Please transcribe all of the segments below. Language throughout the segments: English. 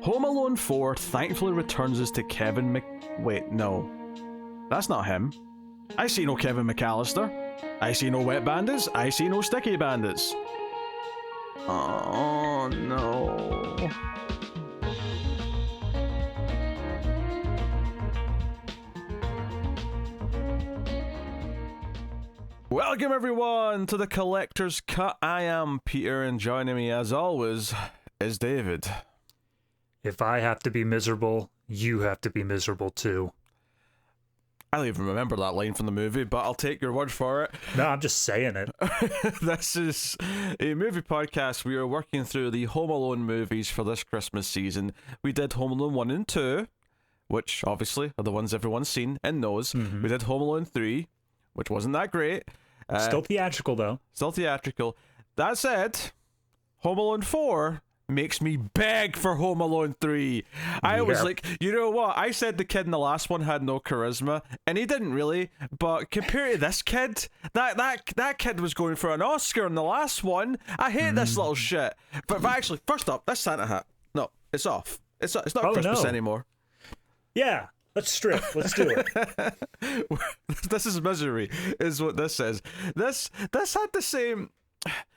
Home Alone 4 thankfully returns us to Kevin Wait, no. That's not him. I see no Kevin McAllister. I see no wet bandits. I see no sticky bandits. Oh, no. Welcome everyone to the Collector's Cut. I am Peter, and joining me as always is David. If I have to be miserable, you have to be miserable too. I don't even remember that line from the movie, but I'll take your word for it. No, I'm just saying it. This is a movie podcast. We are working through the Home Alone movies for this Christmas season. We did Home Alone 1 and 2, which obviously are the ones everyone's seen and knows. Mm-hmm. We did Home Alone 3, which wasn't that great. Still theatrical, though. Still theatrical. That said, Home Alone 4 makes me beg for Home Alone 3. I was like, you know what? I said the kid in the last one had no charisma, and he didn't really. But compared to this kid, that kid was going for an Oscar in the last one. I hate this little shit. But actually, first up, that's Santa hat. No, it's off. It's not Christmas anymore. Yeah. Let's strip. Let's do it. This is misery, is what this is. This had the same.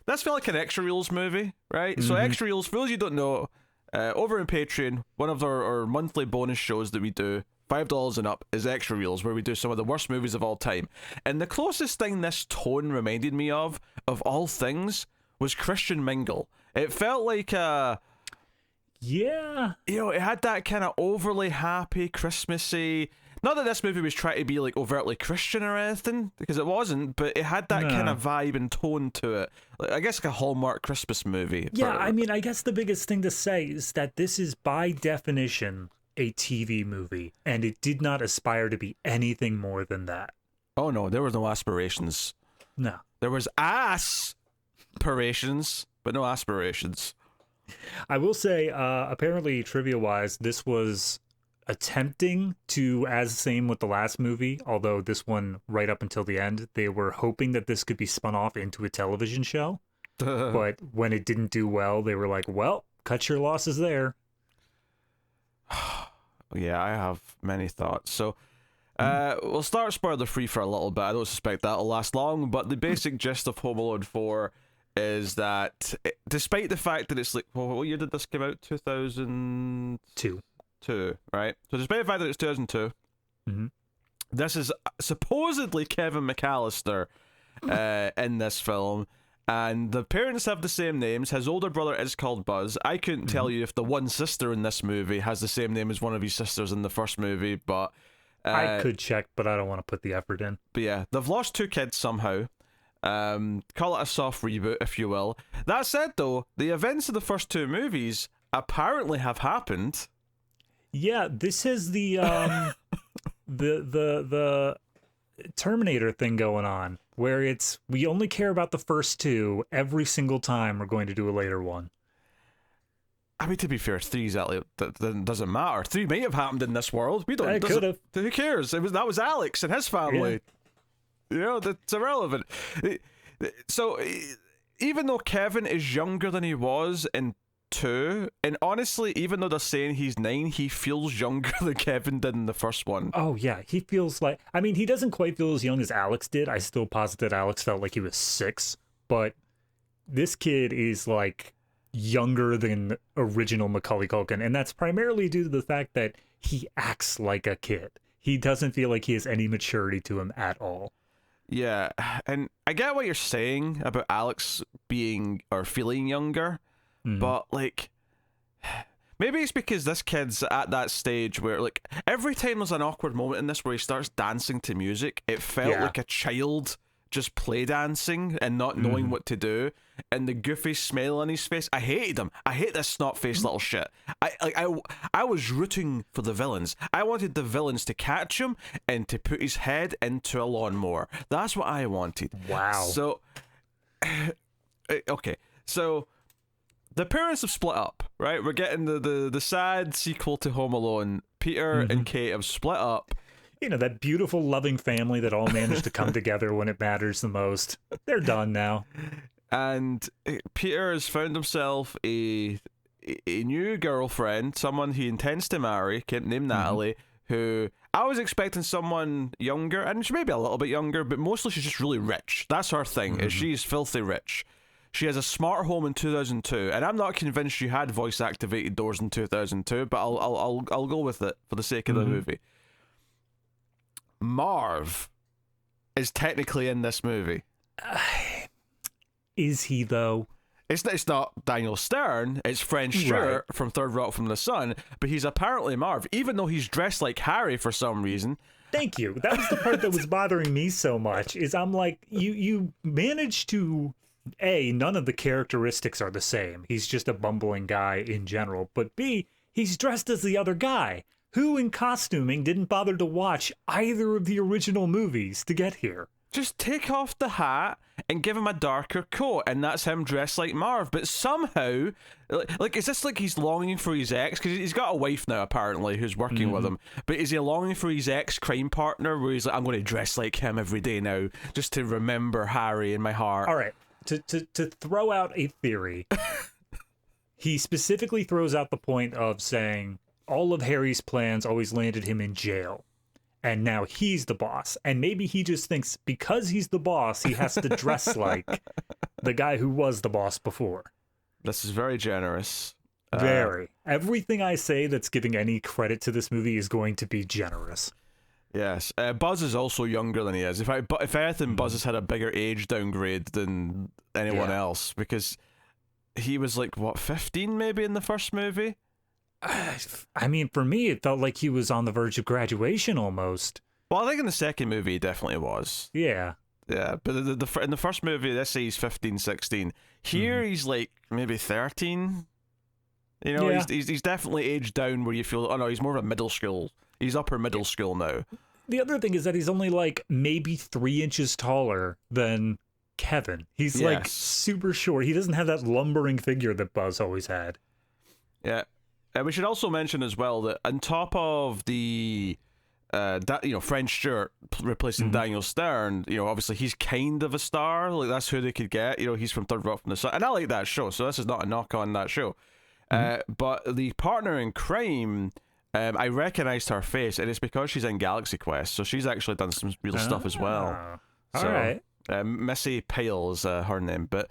This felt like an Extra Reels movie, right? Mm-hmm. So Extra Reels, for those you don't know, over on Patreon, one of our monthly bonus shows that we do, $5 and up, is Extra Reels, where we do some of the worst movies of all time. And the closest thing this tone reminded me of all things, was Christian Mingle. It felt like yeah. You know, it had that kind of overly happy, Christmassy. Not that this movie was trying to be like overtly Christian or anything, because it wasn't, but it had that kind of vibe and tone to it. Like, I guess like a Hallmark Christmas movie. Yeah, I mean, I guess the biggest thing to say is that this is by definition a TV movie, and it did not aspire to be anything more than that. Oh no, there were no aspirations. No. There was aspirations, but no aspirations. I will say, apparently, trivia-wise, this was attempting to, as same with the last movie, although this one, right up until the end, they were hoping that this could be spun off into a television show. But when it didn't do well, they were like, well, cut your losses there. Yeah, I have many thoughts. So, we'll start spoiler-free for a little bit. I don't suspect that'll last long, but the basic gist of Home Alone 4 is that, despite the fact that it's like, well, what year did this come out? 2002. Right? So despite the fact that it's 2002, this is supposedly Kevin McAllister in this film, and the parents have the same names. His older brother is called Buzz. I couldn't tell you if the one sister in this movie has the same name as one of his sisters in the first movie, but I could check, but I don't want to put the effort in. But yeah, they've lost two kids somehow. Call it a soft reboot, if you will. That said, though, the events of the first two movies apparently have happened. Yeah, this is the the Terminator thing going on, where it's we only care about the first two every single time we're going to do a later one. I mean, to be fair, 3 exactly doesn't matter. 3 may have happened in this world. We don't. It could have. Who cares? That was Alex and his family. Yeah. You know, that's irrelevant. So, even though Kevin is younger than he was in 2, and honestly, even though they're saying he's 9, he feels younger than Kevin did in the first one. Oh, yeah. He feels like... I mean, he doesn't quite feel as young as Alex did. I still posit that Alex felt like he was 6, but this kid is, like, younger than original Macaulay Culkin, and that's primarily due to the fact that he acts like a kid. He doesn't feel like he has any maturity to him at all. Yeah, and I get what you're saying about Alex being or feeling younger, but like maybe it's because this kid's at that stage where like every time there's an awkward moment in this where he starts dancing to music, it felt like a child just play dancing and not knowing what to do, and the goofy smile on his face. I hated him. I hate this snot-faced little shit. I was rooting for the villains. I wanted the villains to catch him and to put his head into a lawnmower. That's what I wanted. Wow. So, okay. So, the parents have split up, right? We're getting the sad sequel to Home Alone. Peter and Kate have split up. You know, that beautiful, loving family that all managed to come together when it matters the most. They're done now. and Peter has found himself a new girlfriend, someone he intends to marry, named Natalie, who I was expecting someone younger, and she may be a little bit younger, but mostly she's just really rich. That's her thing, is she's filthy rich. She has a smart home in 2002, and I'm not convinced she had voice-activated doors in 2002, but I'll go with it for the sake of the movie. Marv is technically in this movie. Is he, though? It's not Daniel Stern, it's French Stewart from Third Rock from the Sun, but he's apparently Marv, even though he's dressed like Harry for some reason. Thank you. That was the part that was bothering me so much, is I'm like, you managed to, A, none of the characteristics are the same. He's just a bumbling guy in general. But B, he's dressed as the other guy. Who in costuming didn't bother to watch either of the original movies to get here? Just take off the hat and give him a darker coat, and that's him dressed like Marv. But somehow, like, is this like he's longing for his ex? Because he's got a wife now, apparently, who's working with him. But is he longing for his ex-crime partner, where he's like, I'm going to dress like him every day now, just to remember Harry in my heart? All right, to throw out a theory, he specifically throws out the point of saying all of Harry's plans always landed him in jail. And now he's the boss. And maybe he just thinks because he's the boss, he has to dress like the guy who was the boss before. This is very generous. Very. Everything I say that's giving any credit to this movie is going to be generous. Yes. Buzz is also younger than he is. If anything, Buzz has had a bigger age downgrade than anyone else, because he was like, what, 15 maybe in the first movie? I mean, for me, it felt like he was on the verge of graduation almost. Well, I think in the second movie, he definitely was. Yeah. Yeah, but in the first movie, let's say he's 15, 16. Here, he's like maybe 13. You know, he's definitely aged down where you feel, oh no, he's more of a middle school. He's upper middle school now. The other thing is that he's only like maybe 3 inches taller than Kevin. He's like super short. He doesn't have that lumbering figure that Buzz always had. Yeah. We should also mention as well that on top of the, French Stewart replacing Daniel Stern, obviously he's kind of a star. Like, that's who they could get. He's from Third Rock from the Sun. And I like that show, so this is not a knock on that show. But the partner in crime, I recognized her face, and it's because she's in Galaxy Quest, so she's actually done some real stuff as well. All right. Missi Pyle is her name, but...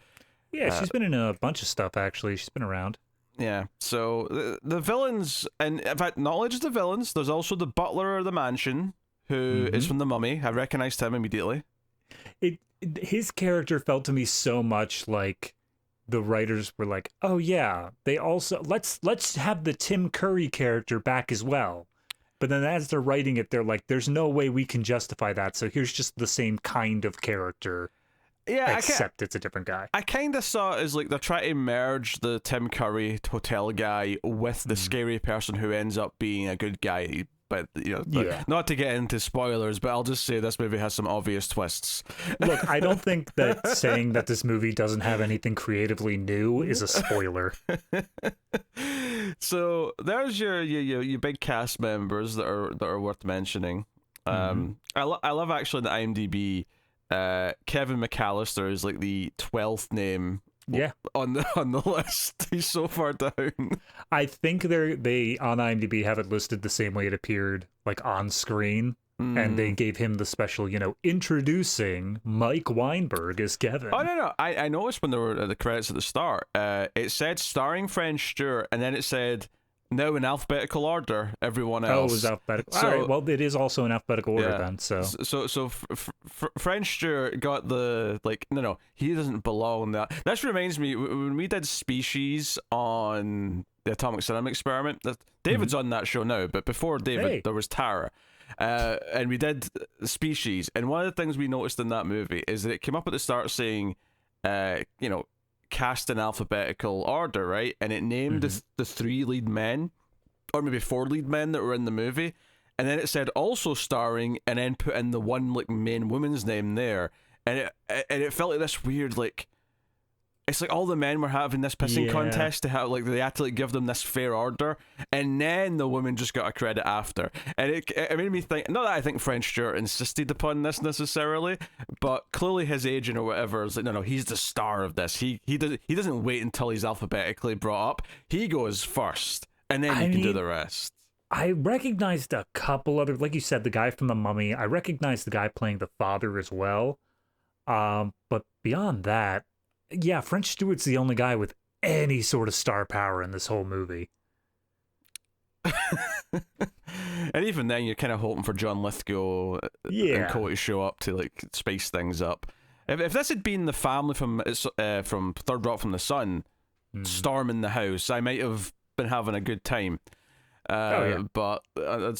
Yeah, she's been in a bunch of stuff, actually. She's been around. Yeah, so the villains, and in fact, not only just the villains, there's also the butler of the mansion, who is from The Mummy. I recognized him immediately. His character felt to me so much like the writers were like, oh yeah, they also, let's have the Tim Curry character back as well. But then as they're writing it, they're like, there's no way we can justify that, so here's just the same kind of character. Yeah, except it's a different guy. I kind of saw it as like they're trying to merge the Tim Curry hotel guy with the scary person who ends up being a good guy. But, not to get into spoilers, but I'll just say this movie has some obvious twists. Look, I don't think that saying that this movie doesn't have anything creatively new is a spoiler. So there's your big cast members that are worth mentioning. I love actually the IMDb. Kevin McAllister is like the 12th name on the list. He's so far down. I think they on IMDb have it listed the same way it appeared like on screen, and they gave him the special, introducing Mike Weinberg as Kevin. Oh no, I noticed when there were the credits at the start, it said starring French Stewart, and then it said now in alphabetical order, everyone else. Oh, it was alphabetical. All right, well, it is also in alphabetical order then. So French Stewart got the, no, he doesn't belong there. This reminds me, when we did Species on the Atomic Cinema Experiment, David's on that show now, but before David, there was Tara. And we did Species, and one of the things we noticed in that movie is that it came up at the start saying, cast in alphabetical order, right? And it named the 3 lead men, or maybe 4 lead men that were in the movie, and then it said also starring, and then put in the one main woman's name there, and it felt like this weird it's like all the men were having this pissing contest to have, like, they had to like give them this fair order, and then the woman just got a credit after, and it made me think, not that I think French Stewart insisted upon this necessarily, but clearly his agent or whatever is like, no, he's the star of this. He doesn't wait until he's alphabetically brought up. He goes first, and then he can do the rest. I recognized a couple other, like you said, the guy from The Mummy. I recognized the guy playing the father as well. But beyond that, yeah, French Stewart's the only guy with any sort of star power in this whole movie. And even then, you're kind of hoping for John Lithgow and Co to show up to like spice things up. If this had been the family from Third Rock from the Sun storming the house, I might have been having a good time. But and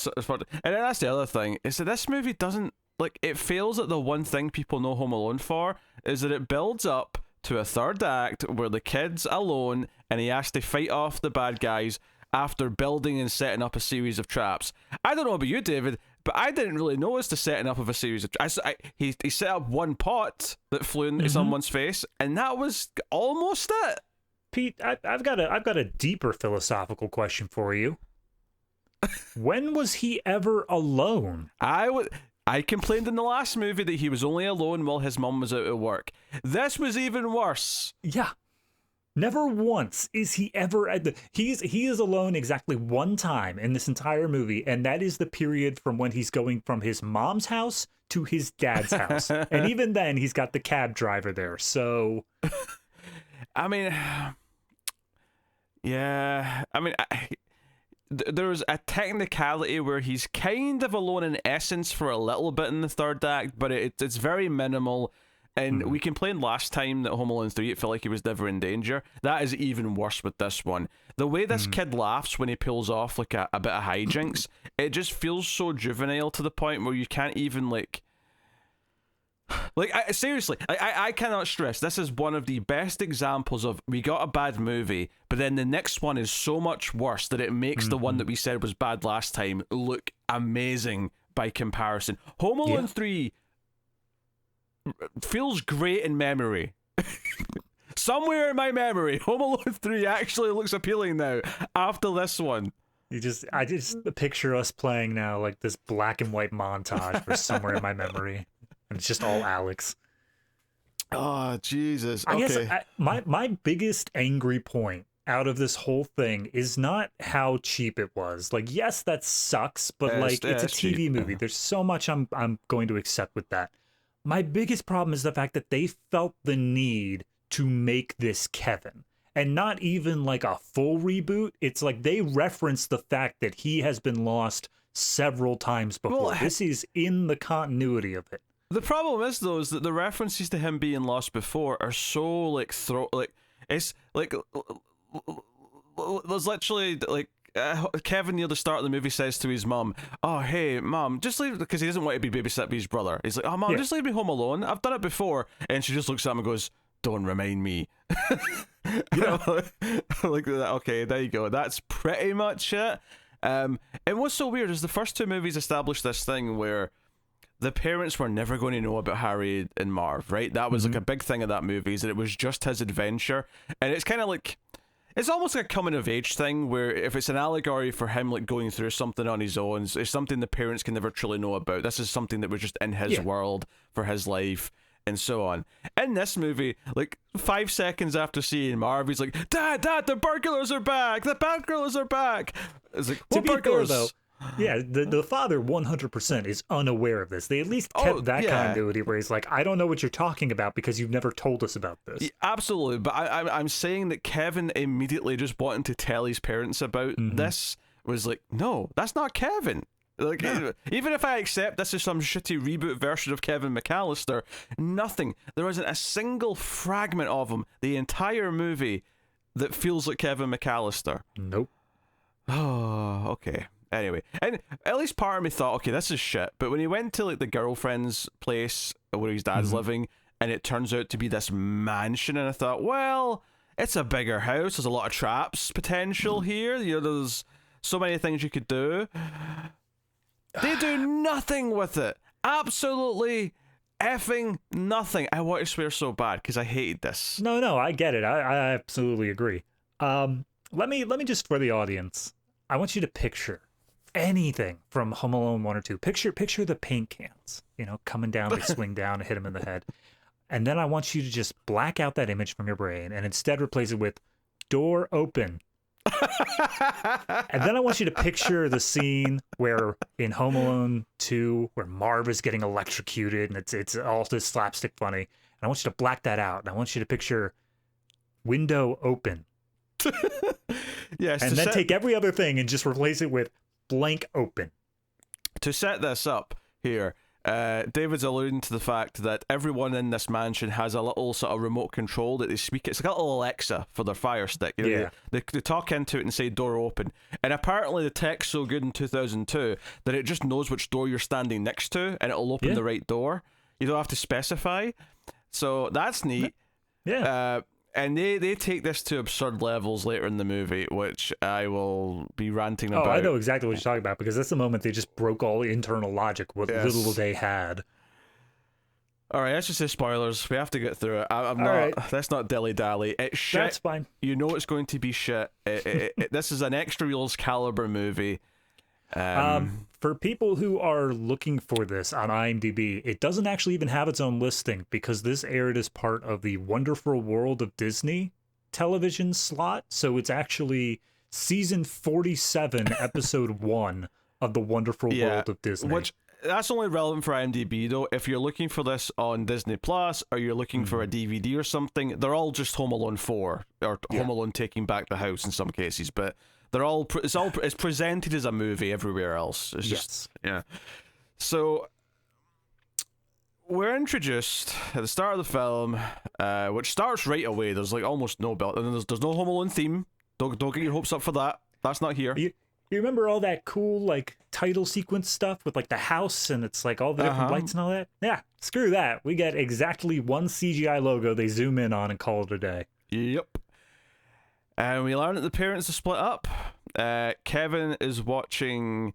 that's the other thing, is that this movie doesn't, like, it fails at the one thing people know Home Alone for, is that it builds up to a third act where the kid's alone and he has to fight off the bad guys after building and setting up a series of traps. I don't know about you, David, but I didn't really notice the setting up of a series of traps. He set up one pot that flew into someone's face, and that was almost it. Pete, I've got a deeper philosophical question for you. When was he ever alone? I complained in the last movie that he was only alone while his mum was out at work. This was even worse. Yeah. Never once is he ever at the... He is alone exactly one time in this entire movie, and that is the period from when he's going from his mom's house to his dad's house. And even then, he's got the cab driver there, so... I mean... Yeah... I mean... There's a technicality where he's kind of alone in essence for a little bit in the third act, but it's very minimal. And we complained last time that Home Alone 3, it felt like he was never in danger. That is even worse with this one. The way this kid laughs when he pulls off like a bit of hijinks, it just feels so juvenile to the point where you can't even like... Seriously, I cannot stress, this is one of the best examples of, we got a bad movie, but then the next one is so much worse that it makes the one that we said was bad last time look amazing by comparison. Home Alone 3 feels great in memory. Somewhere in my memory, Home Alone 3 actually looks appealing now after this one. I just picture us playing now like this black and white montage for somewhere in my memory. And it's just all Alex. Oh, Jesus. Okay. I guess my biggest angry point out of this whole thing is not how cheap it was. Like, yes, that sucks, but it's a TV cheap movie. There's so much I'm going to accept with that. My biggest problem is the fact that they felt the need to make this Kevin. And not even like a full reboot. It's like they reference the fact that he has been lost several times before. Well, this is in the continuity of it. The problem is, though, is that the references to him being lost before are so, like, it's, like, there's literally, like, Kevin near the start of the movie says to his mum, "Oh, hey, mum, just leave," because he doesn't want to be babysit by his brother. He's like, "Oh, mum, just leave me home alone. I've done it before." And she just looks at him and goes, "Don't remind me." You know, like, okay, there you go. That's pretty much it. And what's so weird is the first two movies established this thing where the parents were never going to know about Harry and Marv, right? That was like a big thing of that movie, is that it was just his adventure. And it's kind of like, it's almost like a coming of age thing, where if it's an allegory for him like going through something on his own, it's something the parents can never truly know about. This is something that was just in his world for his life, and so on. In this movie, like 5 seconds after seeing Marv, he's like, Dad, the burglars are back! The burglars are back! It's like, what burglars? Fair, though, yeah, the father 100% is unaware of this. They at least kept that continuity where he's like, I don't know what you're talking about because you've never told us about this. Yeah, absolutely, but I'm saying that Kevin immediately just wanting to tell his parents about this was like, no, that's not Kevin. Like, even if I accept this is some shitty reboot version of Kevin McAllister, nothing. There isn't a single fragment of him the entire movie that feels like Kevin McAllister. Nope. Oh, okay. Anyway, and at least part of me thought, okay, this is shit. But when he went to like the girlfriend's place where his dad's living, and it turns out to be this mansion, and I thought, well, it's a bigger house. There's a lot of traps potential here. You know, there's so many things you could do. They do nothing with it. Absolutely effing nothing. I want to swear so bad because I hated this. No, I get it. I absolutely agree. Let me just, for the audience, I want you to picture anything from Home Alone 1 or 2. Picture the paint cans, coming down, they swing down and hit him in the head. And then I want you to just black out that image from your brain and instead replace it with door open. And then I want you to picture the scene where in Home Alone 2, where Marv is getting electrocuted and it's all this slapstick funny. And I want you to black that out. And I want you to picture window open. Yes. And then take every other thing and just replace it with blank open. To set this up here, David's alluding to the fact that everyone in this mansion has a little sort of remote control that they speak. It's like a little Alexa for their Fire Stick. They talk into it and say door open. And apparently the tech's so good in 2002 that it just knows which door you're standing next to and it'll open the right door. You don't have to specify. So that's neat. Yeah. And they take this to absurd levels later in the movie, which I will be ranting about. Oh, I know exactly what you're talking about, because that's the moment they just broke all internal logic, what little they had. All right, let's just say spoilers. We have to get through it. I'm not. Right. Let's not dilly-dally. It's shit. That's fine. You know it's going to be shit. This is an extra reels caliber movie. For people who are looking for this on IMDb, it doesn't actually even have its own listing because this aired as part of the Wonderful World of Disney television slot. So it's actually season 47, episode 1 of the Wonderful World of Disney. Which that's only relevant for IMDb though. If you're looking for this on Disney Plus or you're looking for a DVD or something, they're all just Home Alone 4 or Home Alone Taking Back the House in some cases, but they're all it's presented as a movie everywhere else. It's just So we're introduced at the start of the film, which starts right away. There's like almost no build, and then there's no Home Alone theme. Don't get your hopes up for that. That's not here. You remember all that cool like title sequence stuff with like the house and it's like all the different lights and all that? Yeah, screw that. We get exactly one CGI logo they zoom in on and call it a day. Yep. And we learn that the parents are split up. Kevin is watching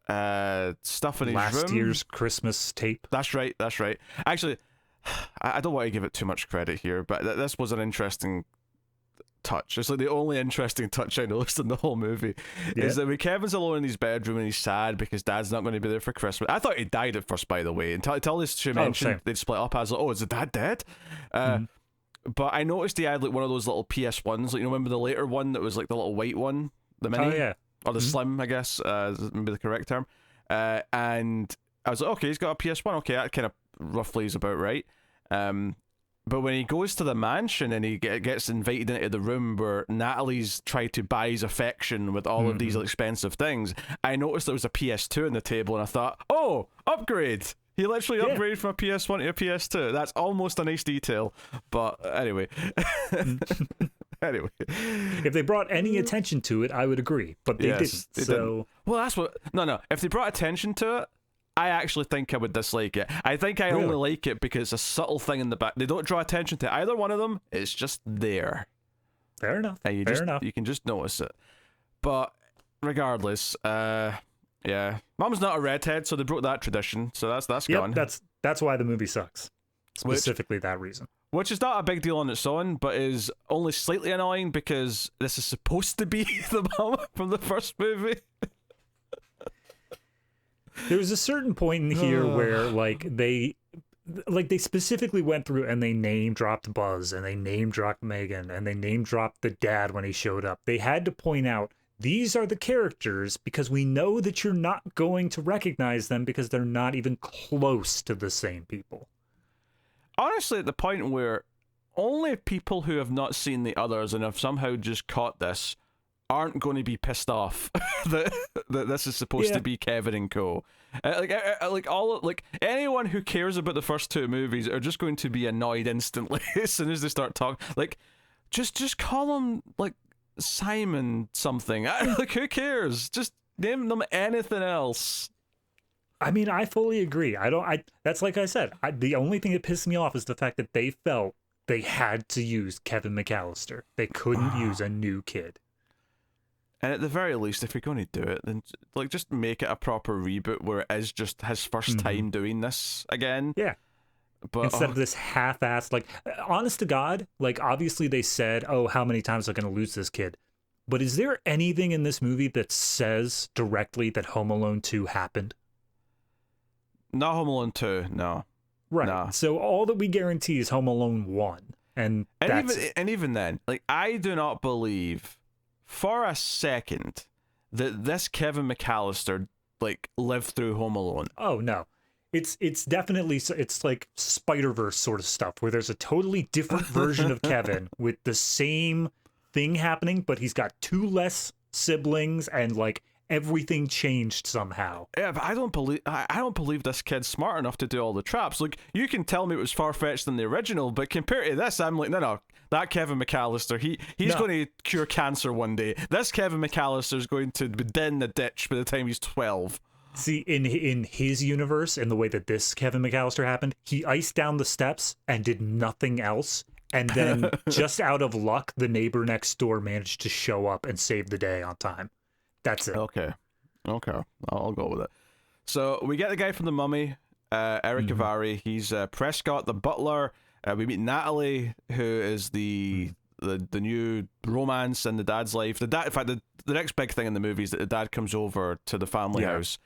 stuff in his room. Last year's Christmas tape. That's right. Actually, I don't want to give it too much credit here, but this was an interesting touch. It's like the only interesting touch I noticed in the whole movie is that when Kevin's alone in his bedroom and he's sad because Dad's not going to be there for Christmas. I thought he died at first, by the way. Until she mentioned they'd split up, I was like, oh, is the dad dead? But I noticed he had like one of those little PS1s, like remember the later one that was like the little white one, the mini, or the slim, I guess, maybe the correct term. And I was like, okay, he's got a PS1. Okay, that kind of roughly is about right. But when he goes to the mansion and he gets invited into the room where Natalie's tried to buy his affection with all of these expensive things, I noticed there was a PS2 on the table, and I thought, oh, upgrade. He literally upgraded from a PS1 to a PS2. That's almost a nice detail. But anyway. If they brought any attention to it, I would agree. But they didn't. Didn't. Well, that's what... No. If they brought attention to it, I actually think I would dislike it. I think I only like it because it's a subtle thing in the back. They don't draw attention to either one of them. It's just there. Fair enough. And you can just notice it. But regardless... yeah, Mom's not a redhead, so they broke that tradition. So that's gone. That's why the movie sucks. Specifically that reason. Which is not a big deal on its own, but is only slightly annoying because this is supposed to be the mom from the first movie. There was a certain point in here where they specifically went through and they name dropped Buzz and they name dropped Megan and they name dropped the dad when he showed up. They had to point out these are the characters because we know that you're not going to recognize them because they're not even close to the same people. Honestly, at the point where only people who have not seen the others and have somehow just caught this aren't going to be pissed off that this is supposed to be Kevin and co. Anyone who cares about the first two movies are just going to be annoyed instantly as soon as they start talking. Like, just call them like Simon something. Like, who cares? Just name them anything else. I mean, I fully agree. That's like I said. The only thing that pissed me off is the fact that they felt they had to use Kevin McAllister. They couldn't use a new kid. And at the very least, if you're going to do it, then like just make it a proper reboot where it is just his first time doing this again. Yeah. But Instead of this half-assed, like, honest to God, like, obviously they said, oh, how many times are going to lose this kid? But is there anything in this movie that says directly that Home Alone 2 happened? not Home Alone 2, no. Right. Nah. So all that we guarantee is Home Alone 1. And even then, like, I do not believe for a second that this Kevin McAllister like lived through Home Alone. Oh no. It's definitely, it's like Spider-Verse sort of stuff where there's a totally different version of Kevin with the same thing happening, but he's got 2 less siblings and like everything changed somehow. Yeah, but I don't believe this kid's smart enough to do all the traps. Like, you can tell me it was far-fetched than the original, but compared to this, I'm like, no, that Kevin McAllister, he's going to cure cancer one day. This Kevin McAllister is going to be dead in the ditch by the time he's 12. See, in his universe, in the way that this Kevin McAllister happened, he iced down the steps and did nothing else. And then, just out of luck, the neighbor next door managed to show up and save the day on time. That's it. Okay. I'll go with it. So, we get the guy from The Mummy, Eric Avari. He's Prescott, the butler. We meet Natalie, who is the new romance in the dad's life. The dad, in fact, the next big thing in the movie is that the dad comes over to the family house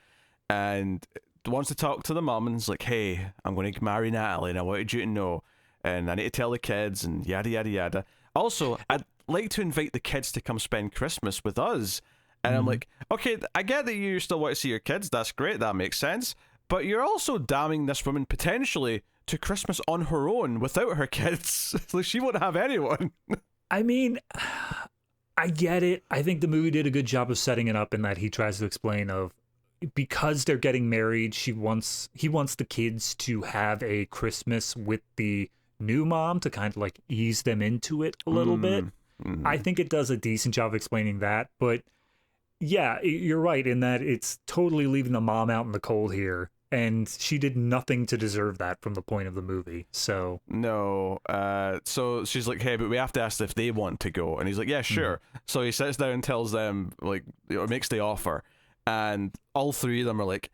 and wants to talk to the mum, and is like, hey, I'm going to marry Natalie and I wanted you to know, and I need to tell the kids, and yada yada yada. Also, I'd like to invite the kids to come spend Christmas with us. And I'm like, okay, I get that you still want to see your kids, that's great, that makes sense, but you're also damning this woman potentially to Christmas on her own without her kids. Like, she won't have anyone. I mean, I get it. I think the movie did a good job of setting it up in that he tries to explain of, because they're getting married, he wants the kids to have a Christmas with the new mom to kind of like ease them into it a little bit. I think it does a decent job of explaining that, but yeah, you're right in that it's totally leaving the mom out in the cold here, and she did nothing to deserve that from the point of the movie. So no, so she's like, hey, but we have to ask if they want to go, and he's like, yeah, sure. So he sits down and tells them, like, or makes the offer, and all 3 of them are like,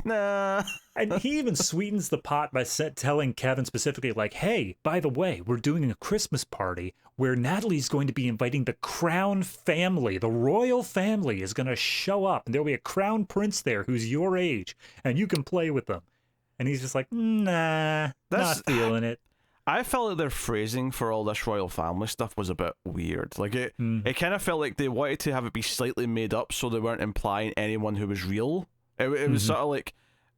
nah. And he even sweetens the pot by telling Kevin specifically, like, hey, by the way, we're doing a Christmas party where Natalie's going to be inviting the crown family. The royal family is going to show up, and there'll be a crown prince there who's your age, and you can play with them. And he's just like, nah, not feeling it. I felt like their phrasing for all this royal family stuff was a bit weird. Like, it kind of felt like they wanted to have it be slightly made up so they weren't implying anyone who was real. It was sort of like,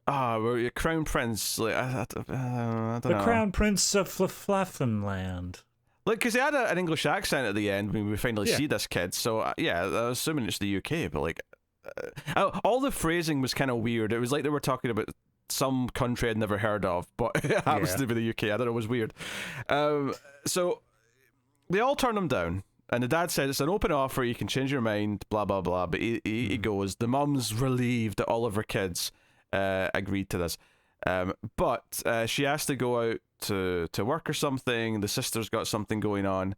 we're your crown prince. Like, I don't know. The crown prince of Fluffenland. Like, because he had an English accent at the end when we finally see this kid. So, yeah, I was assuming it's the UK, but like, all the phrasing was kind of weird. It was like they were talking about some country I'd never heard of, but it happens to be the UK. I don't know, it was weird. So they all turn him down, and the dad said it's an open offer, you can change your mind, blah blah blah, but he goes. The mum's relieved that all of her kids agreed to this, but she has to go out to work or something. The sister's got something going on.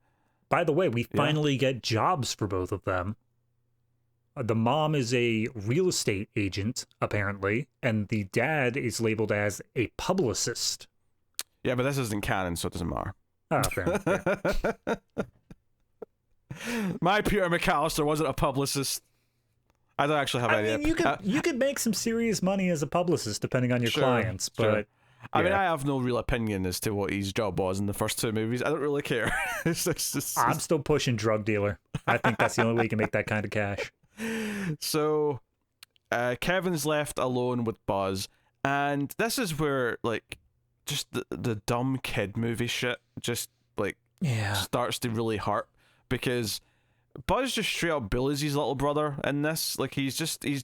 By the way, we finally get jobs for both of them. The mom is a real estate agent, apparently, and the dad is labeled as a publicist. Yeah, but this isn't canon, so it doesn't matter. Oh, fair enough. Yeah. My Peter McAllister wasn't a publicist. I don't actually have any idea. I mean, you could make some serious money as a publicist, depending on your clients, but... I mean, I have no real opinion as to what his job was in the first 2 movies. I don't really care. I'm still pushing drug dealer. I think that's the only way you can make that kind of cash. So, Kevin's left alone with Buzz, and this is where, like, just the dumb kid movie shit just, like, starts to really hurt, because Buzz just straight up bullies his little brother in this. Like, he's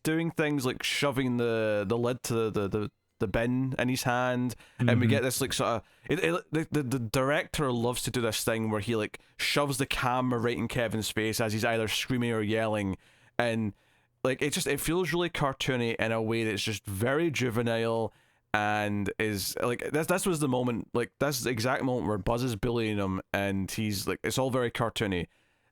doing things like shoving the lid to the bin in his hand, and we get this like sort of the director loves to do this thing where he like shoves the camera right in Kevin's face as he's either screaming or yelling, and like it feels really cartoony in a way that's just very juvenile, and is like this was the moment, like this exact moment where Buzz is bullying him, and he's like, it's all very cartoony.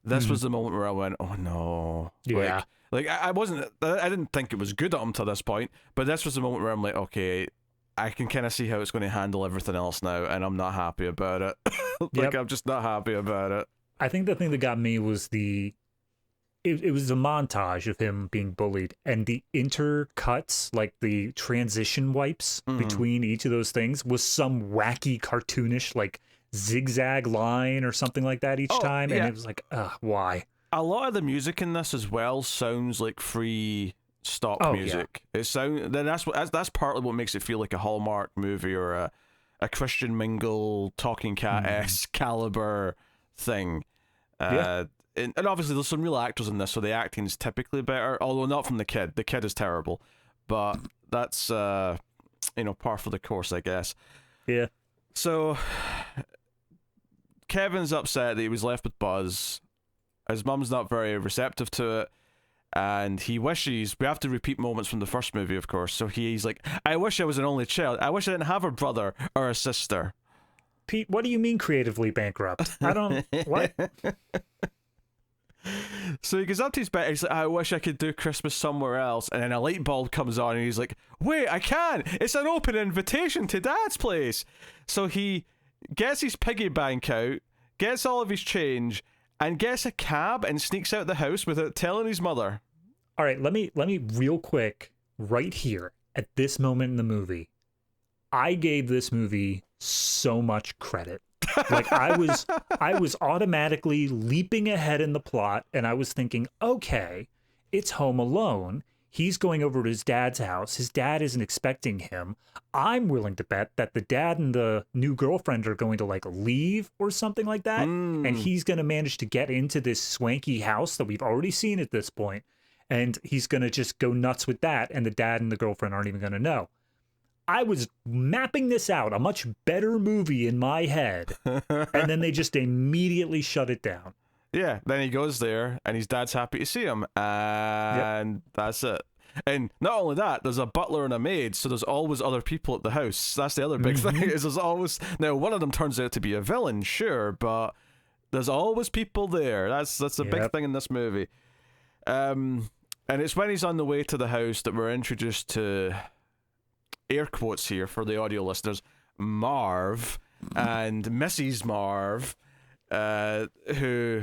this was the moment where I went, oh no. Yeah. Like I didn't think it was good up to this point, but this was the moment where I'm like, okay, I can kind of see how it's going to handle everything else now, and I'm not happy about it. I'm just not happy about it. I think the thing that got me was it was a montage of him being bullied, and the intercuts, like the transition wipes between each of those things, was some wacky cartoonish like zigzag line or something like that each time, and it was like, why? A lot of the music in this as well sounds like free stock music. That's partly what makes it feel like a Hallmark movie or a Christian Mingle Talking Cat-esque caliber thing. And obviously there's some real actors in this, so the acting's typically better, although not from the kid. The kid is terrible, but that's par for the course, I guess. Yeah. So Kevin's upset that he was left with Buzz. His mum's not very receptive to it, and he wishes, we have to repeat moments from the first movie, of course, so he's like, I wish I was an only child. I wish I didn't have a brother or a sister. Pete, what do you mean creatively bankrupt? I don't... What? So he goes up to his bed, he's like, I wish I could do Christmas somewhere else, and then a light bulb comes on, and he's like, wait, I can! It's an open invitation to Dad's place! So he gets his piggy bank out, gets all of his change, and gets a cab and sneaks out the house without telling his mother. All right, let me real quick, right here, at this moment in the movie, I gave this movie so much credit. Like I was automatically leaping ahead in the plot, and I was thinking, okay, it's Home Alone. He's going over to his dad's house. His dad isn't expecting him. I'm willing to bet that the dad and the new girlfriend are going to like leave or something like that. And he's going to manage to get into this swanky house that we've already seen at this point. And he's going to just go nuts with that. And the dad and the girlfriend aren't even going to know. I was mapping this out, a much better movie in my head. And then they just immediately shut it down. Yeah, then he goes there, and his dad's happy to see him, and that's it. And not only that, there's a butler and a maid, so there's always other people at the house. That's the other big thing, is there's always... Now, one of them turns out to be a villain, sure, but there's always people there. That's a big thing in this movie. And it's when he's on the way to the house that we're introduced to, air quotes here for the audio listeners, Marv, and Mrs. Marv, who...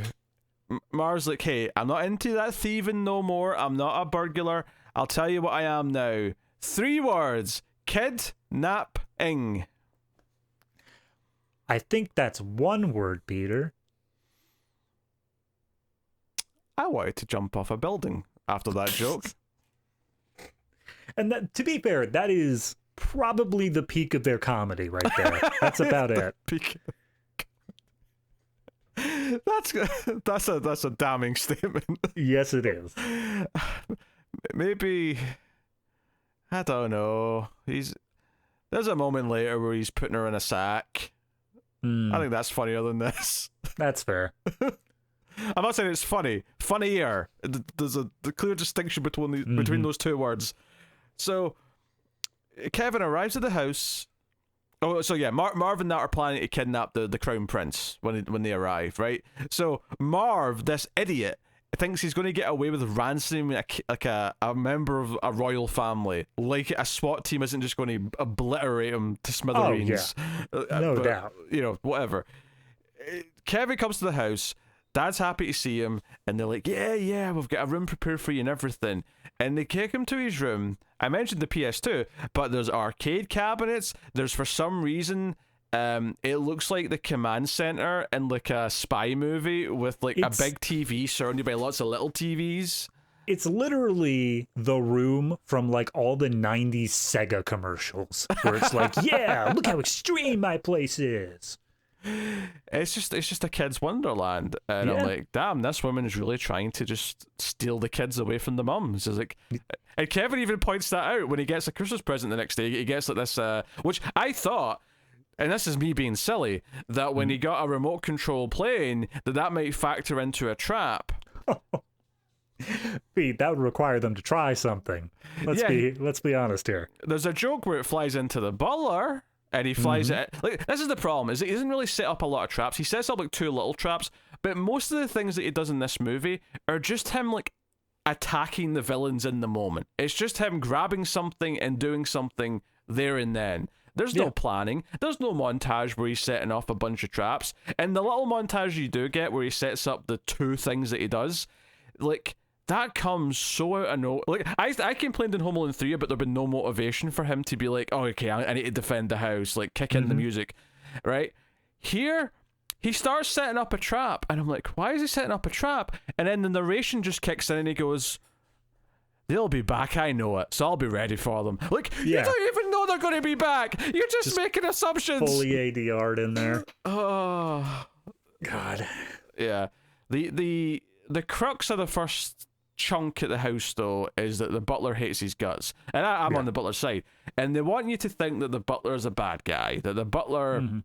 Marv's like, hey, I'm not into that thieving no more. I'm not a burglar. I'll tell you what I am now. 3 words. Kidnapping. I think that's 1 word, Peter. I wanted to jump off a building after that joke. And that, to be fair, that is probably the peak of their comedy right there. That's about it. Peak. That's a damning statement. Yes, it is. Maybe, I don't know. There's a moment later where he's putting her in a sack. I think that's funnier than this. That's fair. I'm not saying it's funny. Funnier. There's a clear distinction between those 2 words. So Kevin arrives at the house. Oh, so yeah, Marv and Nat are planning to kidnap the Crown Prince when they arrive, right? So Marv, this idiot, thinks he's going to get away with ransoming a member of a royal family. Like a SWAT team isn't just going to obliterate him to smithereens. Oh, yeah. No doubt. Whatever. Kevin comes to the house. Dad's happy to see him, and they're like, yeah, we've got a room prepared for you and everything. And they kick him to his room. I mentioned the PS2, but there's arcade cabinets. There's, for some reason, it looks like the command center in like a spy movie with like a big TV surrounded by lots of little TVs. It's literally the room from like all the 90s Sega commercials where it's like, yeah, look how extreme my place is. It's just a kid's wonderland, and I'm like, damn, this woman is really trying to just steal the kids away from the mums. It's like, and Kevin even points that out when he gets a Christmas present the next day. He gets like this, which I thought, and this is me being silly, that when he got a remote control plane, that might factor into a trap. Pete, that would require them to try something. Let's be honest here. There's a joke where it flies into the Butler. And he flies it. Like, this is the problem, is he doesn't really set up a lot of traps. He sets up like 2 little traps, but most of the things that he does in this movie are just him like attacking the villains in the moment. It's just him grabbing something and doing something there and then. There's no planning. There's no montage where he's setting off a bunch of traps. And the little montage you do get where he sets up the 2 things that he does, like, that comes so out of nowhere. Like, I complained in Home Alone 3 about there been no motivation for him to be like, oh, okay, I need to defend the house, like, kick in the music, right? Here, he starts setting up a trap, and I'm like, why is he setting up a trap? And then the narration just kicks in, and he goes, they'll be back, I know it, so I'll be ready for them. Like, you don't even know they're going to be back. You're just making assumptions. Fully ADR'd in there. Oh, God. Yeah. The crux of the first chunk at the house, though, is that the butler hates his guts. And I'm on the butler's side. And they want you to think that the butler is a bad guy, that the butler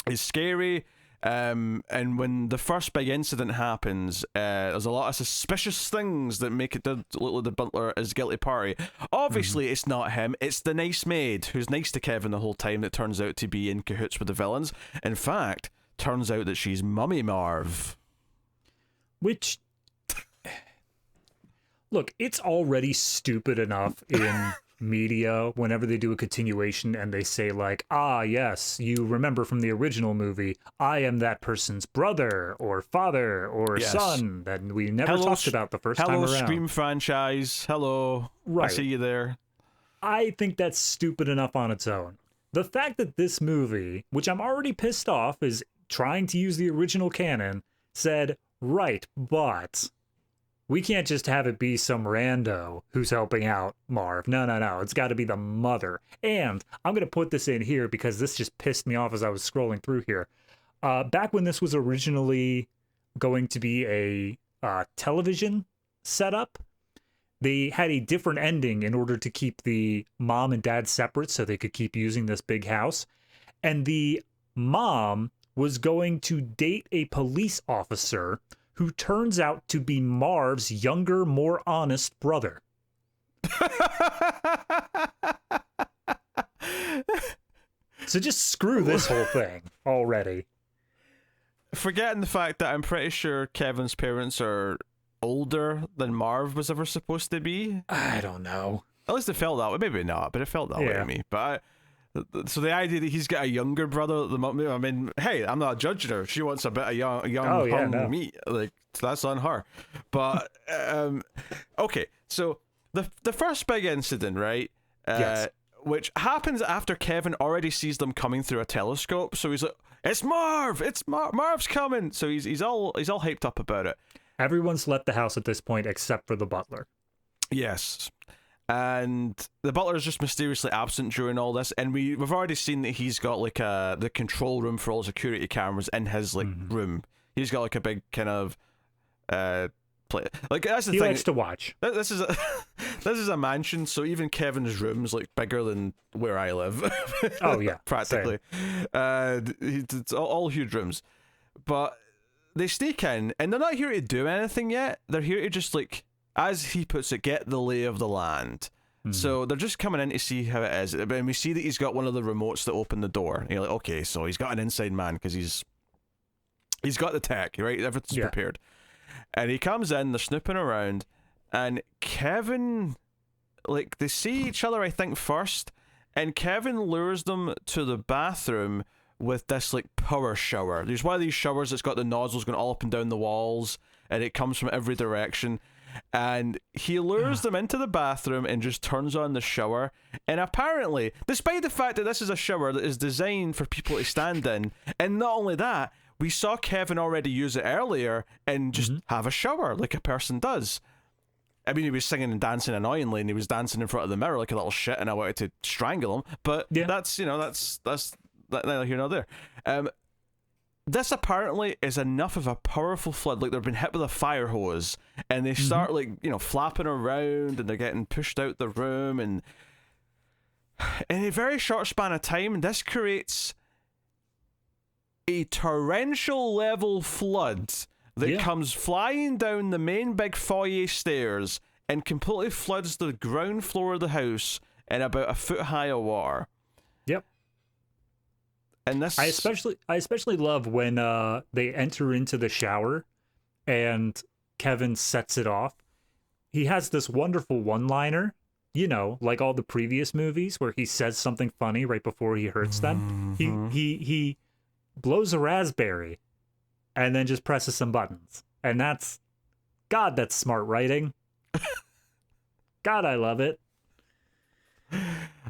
is scary. And when the first big incident happens, there's a lot of suspicious things that make it look like the butler is guilty party. Obviously, it's not him. It's the nice maid who's nice to Kevin the whole time that turns out to be in cahoots with the villains. In fact, turns out that she's Mummy Marv. Which, look, it's already stupid enough in media whenever they do a continuation and they say like, ah, yes, you remember from the original movie, I am that person's brother or father or son that we never talked about the first time around. Hello, Scream franchise. Hello. Right. I see you there. I think that's stupid enough on its own. The fact that this movie, which I'm already pissed off, is trying to use the original canon, said, right, but we can't just have it be some rando who's helping out Marv. No. It's got to be the mother. And I'm going to put this in here because this just pissed me off as I was scrolling through here. Back when this was originally going to be a television setup, they had a different ending in order to keep the mom and dad separate so they could keep using this big house. And the mom was going to date a police officer who turns out to be Marv's younger, more honest brother. So just screw this whole thing already. Forgetting the fact that I'm pretty sure Kevin's parents are older than Marv was ever supposed to be. I don't know. At least it felt that way. Maybe not, but it felt that way to me. But so the idea that he's got a younger brother at the moment, I mean, hey, I'm not judging her. She wants a bit of young meat. Like, that's on her. But okay, so the first big incident, right? Yes. Which happens after Kevin already sees them coming through a telescope. So he's like, "It's Marv! Marv's coming!" So he's all hyped up about it. Everyone's left the house at this point except for the butler. Yes. And the butler is just mysteriously absent during all this, and we've already seen that he's got like the control room for all security cameras in his like room. He's got like a big kind of play. Like that's the thing. He likes to watch. This is a mansion, so even Kevin's room's like bigger than where I live. Oh yeah, practically. It's all huge rooms, but they sneak in, and they're not here to do anything yet. They're here to just like, as he puts it, get the lay of the land. So they're just coming in to see how it is. And we see that he's got one of the remotes that open the door. And you're like, okay, so he's got an inside man because he's got the tech, right? Everything's prepared. And he comes in, they're snooping around, and Kevin, like, they see each other, I think, first, and Kevin lures them to the bathroom with this, like, power shower. There's one of these showers that's got the nozzles going all up and down the walls, and it comes from every direction. And he lures them into the bathroom and just turns on the shower. And apparently, despite the fact that this is a shower that is designed for people to stand in, and not only that, we saw Kevin already use it earlier and just have a shower like a person does. I mean, he was singing and dancing annoyingly, and he was dancing in front of the mirror like a little shit, and I wanted to strangle him. But that's neither here nor there. This apparently is enough of a powerful flood, like they've been hit with a fire hose, and they start like, flapping around, and they're getting pushed out the room, and in a very short span of time, this creates a torrential level flood that comes flying down the main big foyer stairs and completely floods the ground floor of the house in about a foot high of water. Yep. And this, I especially love when they enter into the shower and Kevin sets it off. He has this wonderful one-liner, like all the previous movies where he says something funny right before he hurts them. He blows a raspberry and then just presses some buttons. And that's smart writing. God, I love it.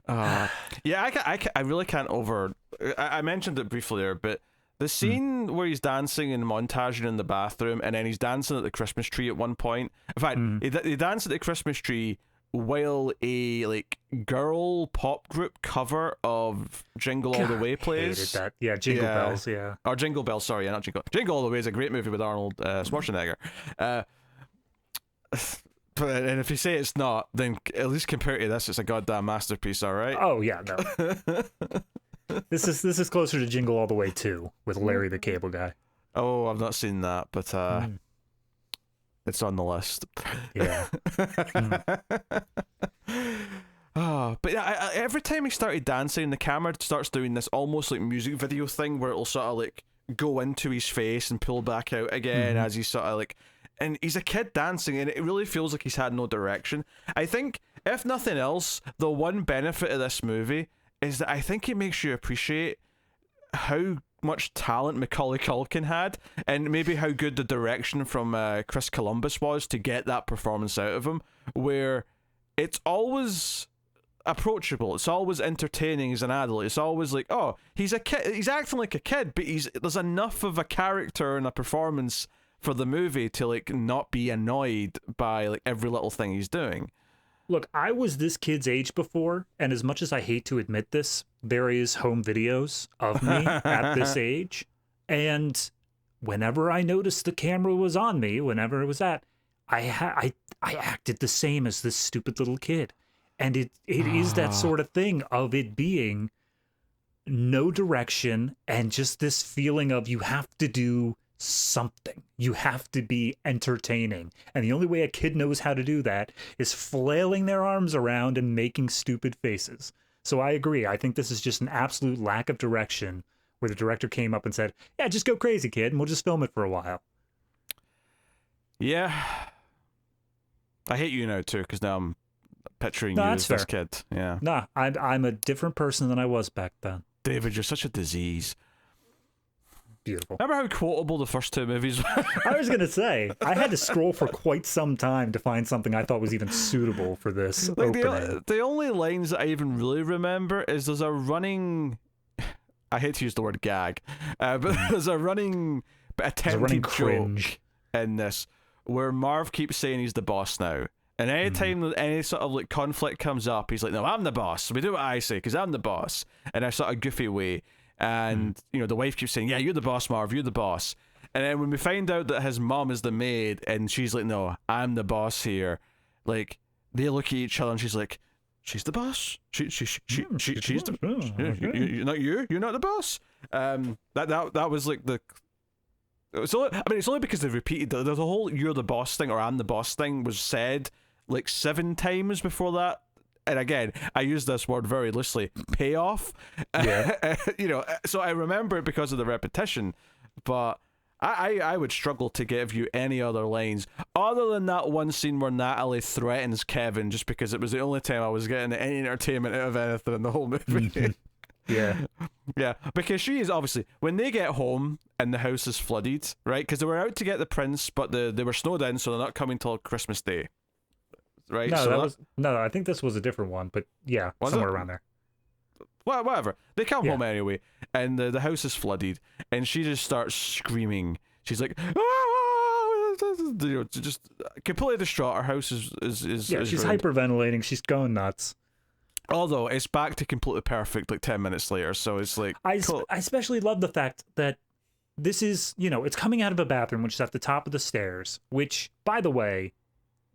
I really can't I mentioned it briefly there, but the scene where he's dancing and montaging in the bathroom, and then he's dancing at the Christmas tree at one point. In fact, he danced at the Christmas tree while a girl pop group cover of Jingle All the Way plays. Hated that. Yeah, Jingle Bells. Yeah, or Jingle Bells. Sorry, not Jingle All the Way is a great movie with Arnold Schwarzenegger. And if you say it's not, then at least compared to this, it's a goddamn masterpiece. All right. Oh yeah, no. This is closer to Jingle All the Way 2 with Larry the Cable Guy. Oh, I've not seen that, but it's on the list. Yeah. But yeah, every time he started dancing, the camera starts doing this almost like music video thing where it'll sort of like go into his face and pull back out again as he's sort of like, and he's a kid dancing, and it really feels like he's had no direction. I think, if nothing else, the one benefit of this movie is that I think it makes you appreciate how much talent Macaulay Culkin had, and maybe how good the direction from Chris Columbus was to get that performance out of him, where it's always approachable, it's always entertaining as an adult, it's always like, oh, he's a kid, he's acting like a kid, but there's enough of a character and a performance for the movie to like not be annoyed by like every little thing he's doing. Look, I was this kid's age before, and as much as I hate to admit this, there is home videos of me at this age, and whenever I noticed the camera was on me, whenever it was I acted the same as this stupid little kid. And it is that sort of thing of it being no direction and just this feeling of you have to do something. You have to be entertaining. And the only way a kid knows how to do that is flailing their arms around and making stupid faces. So I agree. I think this is just an absolute lack of direction where the director came up and said, yeah, just go crazy, kid, and we'll just film it for a while. Yeah. I hate you now, too, because now I'm picturing you as this kid. Yeah. Nah, I'm a different person than I was back then. David, you're such a disease. Beautiful. Remember how quotable the first two movies were? I was going to say, I had to scroll for quite some time to find something I thought was even suitable for this opening. The only lines that I even really remember is there's a running... I hate to use the word gag, but there's a running attempted joke in this where Marv keeps saying he's the boss now. And anytime any sort of like conflict comes up, he's like, no, I'm the boss. We do what I say because I'm the boss. In a sort of goofy way. And, the wife keeps saying, yeah, you're the boss, Marv, you're the boss. And then when we find out that his mom is the maid and she's like, no, I'm the boss here, like, they look at each other and she's like, she's the boss? She's the boss? Not you? You're not the boss? That was like the... So, I mean, it's only because they've repeated the whole you're the boss thing or I'm the boss thing was said like 7 times before that. And again, I use this word very loosely, payoff. Yeah. So I remember it because of the repetition, but I would struggle to give you any other lines other than that one scene where Natalie threatens Kevin just because it was the only time I was getting any entertainment out of anything in the whole movie. Yeah, because she is obviously, when they get home and the house is flooded, right? Because they were out to get the prince, but they were snowed in, so they're not coming till Christmas Day. Right? No, I think this was a different one, but yeah, somewhere around there. Well, whatever. They come home anyway, and the house is flooded, and she just starts screaming. She's like, just completely distraught. Her house is she's ruined. Hyperventilating. She's going nuts. Although it's back to completely perfect like 10 minutes later, so it's like I especially love the fact that this is, it's coming out of a bathroom which is at the top of the stairs, which, by the way,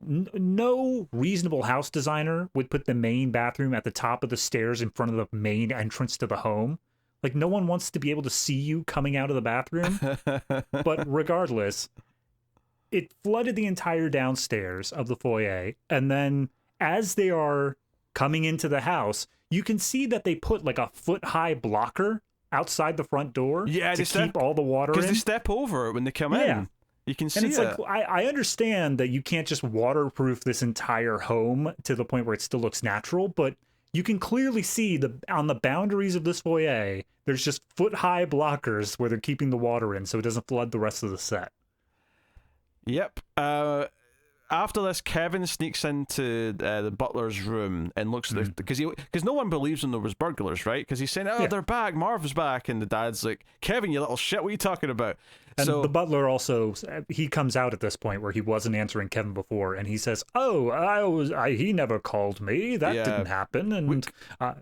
no reasonable house designer would put the main bathroom at the top of the stairs in front of the main entrance to the home. Like, no one wants to be able to see you coming out of the bathroom. But regardless, it flooded the entire downstairs of the foyer, and then as they are coming into the house, you can see that they put like a foot-high blocker outside the front door Yeah, to keep all the water in. Because they step over it when they come in. You can see and it's it. like, I understand that you can't just waterproof this entire home to the point where it still looks natural, but you can clearly see on the boundaries of this foyer, there's just foot-high blockers where they're keeping the water in so it doesn't flood the rest of the set. Yep. After this, Kevin sneaks into the butler's room and looks at because no one believes when there was burglars, right? Because he's saying, they're back, Marv's back, and the dad's like, Kevin, you little shit, what are you talking about? And so the butler also, he comes out at this point where he wasn't answering Kevin before, and he says, he never called me, that didn't happen, and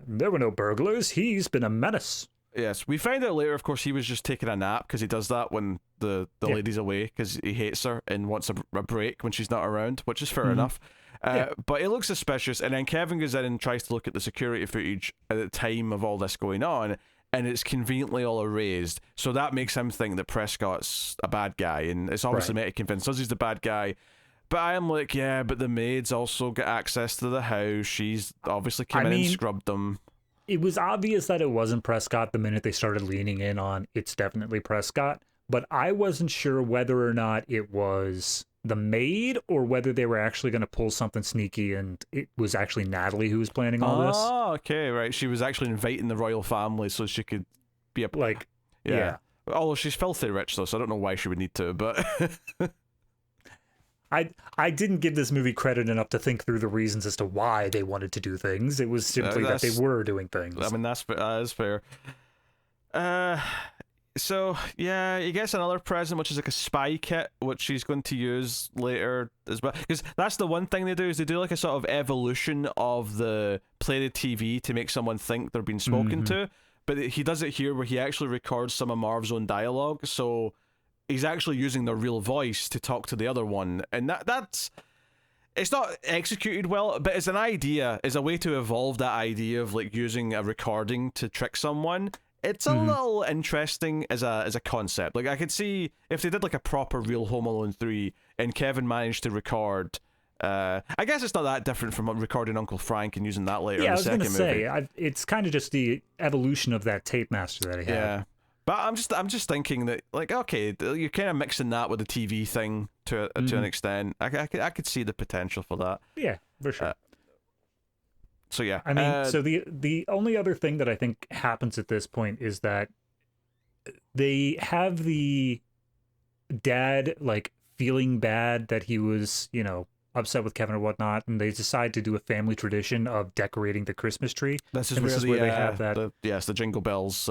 there were no burglars, he's been a menace. Yes, we find out later, of course, he was just taking a nap because he does that when the lady's away because he hates her and wants a break when she's not around, which is fair enough. But it looks suspicious, and then Kevin goes in and tries to look at the security footage at the time of all this going on, and it's conveniently all erased. So that makes him think that Prescott's a bad guy, and it's obviously meant to convince us he's the bad guy. But I'm like, but the maids also get access to the house. She's obviously came in and scrubbed them. It was obvious that it wasn't Prescott the minute they started leaning in on it's definitely Prescott, but I wasn't sure whether or not it was the maid or whether they were actually going to pull something sneaky and it was actually Natalie who was planning all this. Oh, okay, right. She was actually inviting the royal family so she could be yeah. Although she's filthy rich though, so I don't know why she would need to, but I didn't give this movie credit enough to think through the reasons as to why they wanted to do things. It was simply that they were doing things. I mean, that is fair. So, he gets another present, which is like a spy kit, which he's going to use later as well. Because that's the one thing they do, is they do like a sort of evolution of the play the TV to make someone think they're being spoken to. But he does it here where he actually records some of Marv's own dialogue, so he's actually using their real voice to talk to the other one, and that's it's not executed well, but it's an idea, as a way to evolve that idea of like using a recording to trick someone. It's a little interesting as a concept. Like I could see if they did like a proper real Home Alone 3 and Kevin managed to record. I guess it's not that different from recording Uncle Frank and using that later in the second movie. Yeah, I was going to say, it's kind of just the evolution of that tape master that he had. Yeah. But I'm just thinking that, like, okay, you're kind of mixing that with the TV thing to an extent. I could see the potential for that. Yeah, for sure. So yeah, I mean, so the only other thing that I think happens at this point is that they have the dad like feeling bad that he was, upset with Kevin or whatnot, and they decide to do a family tradition of decorating the Christmas tree. This is where they have that. The jingle bells.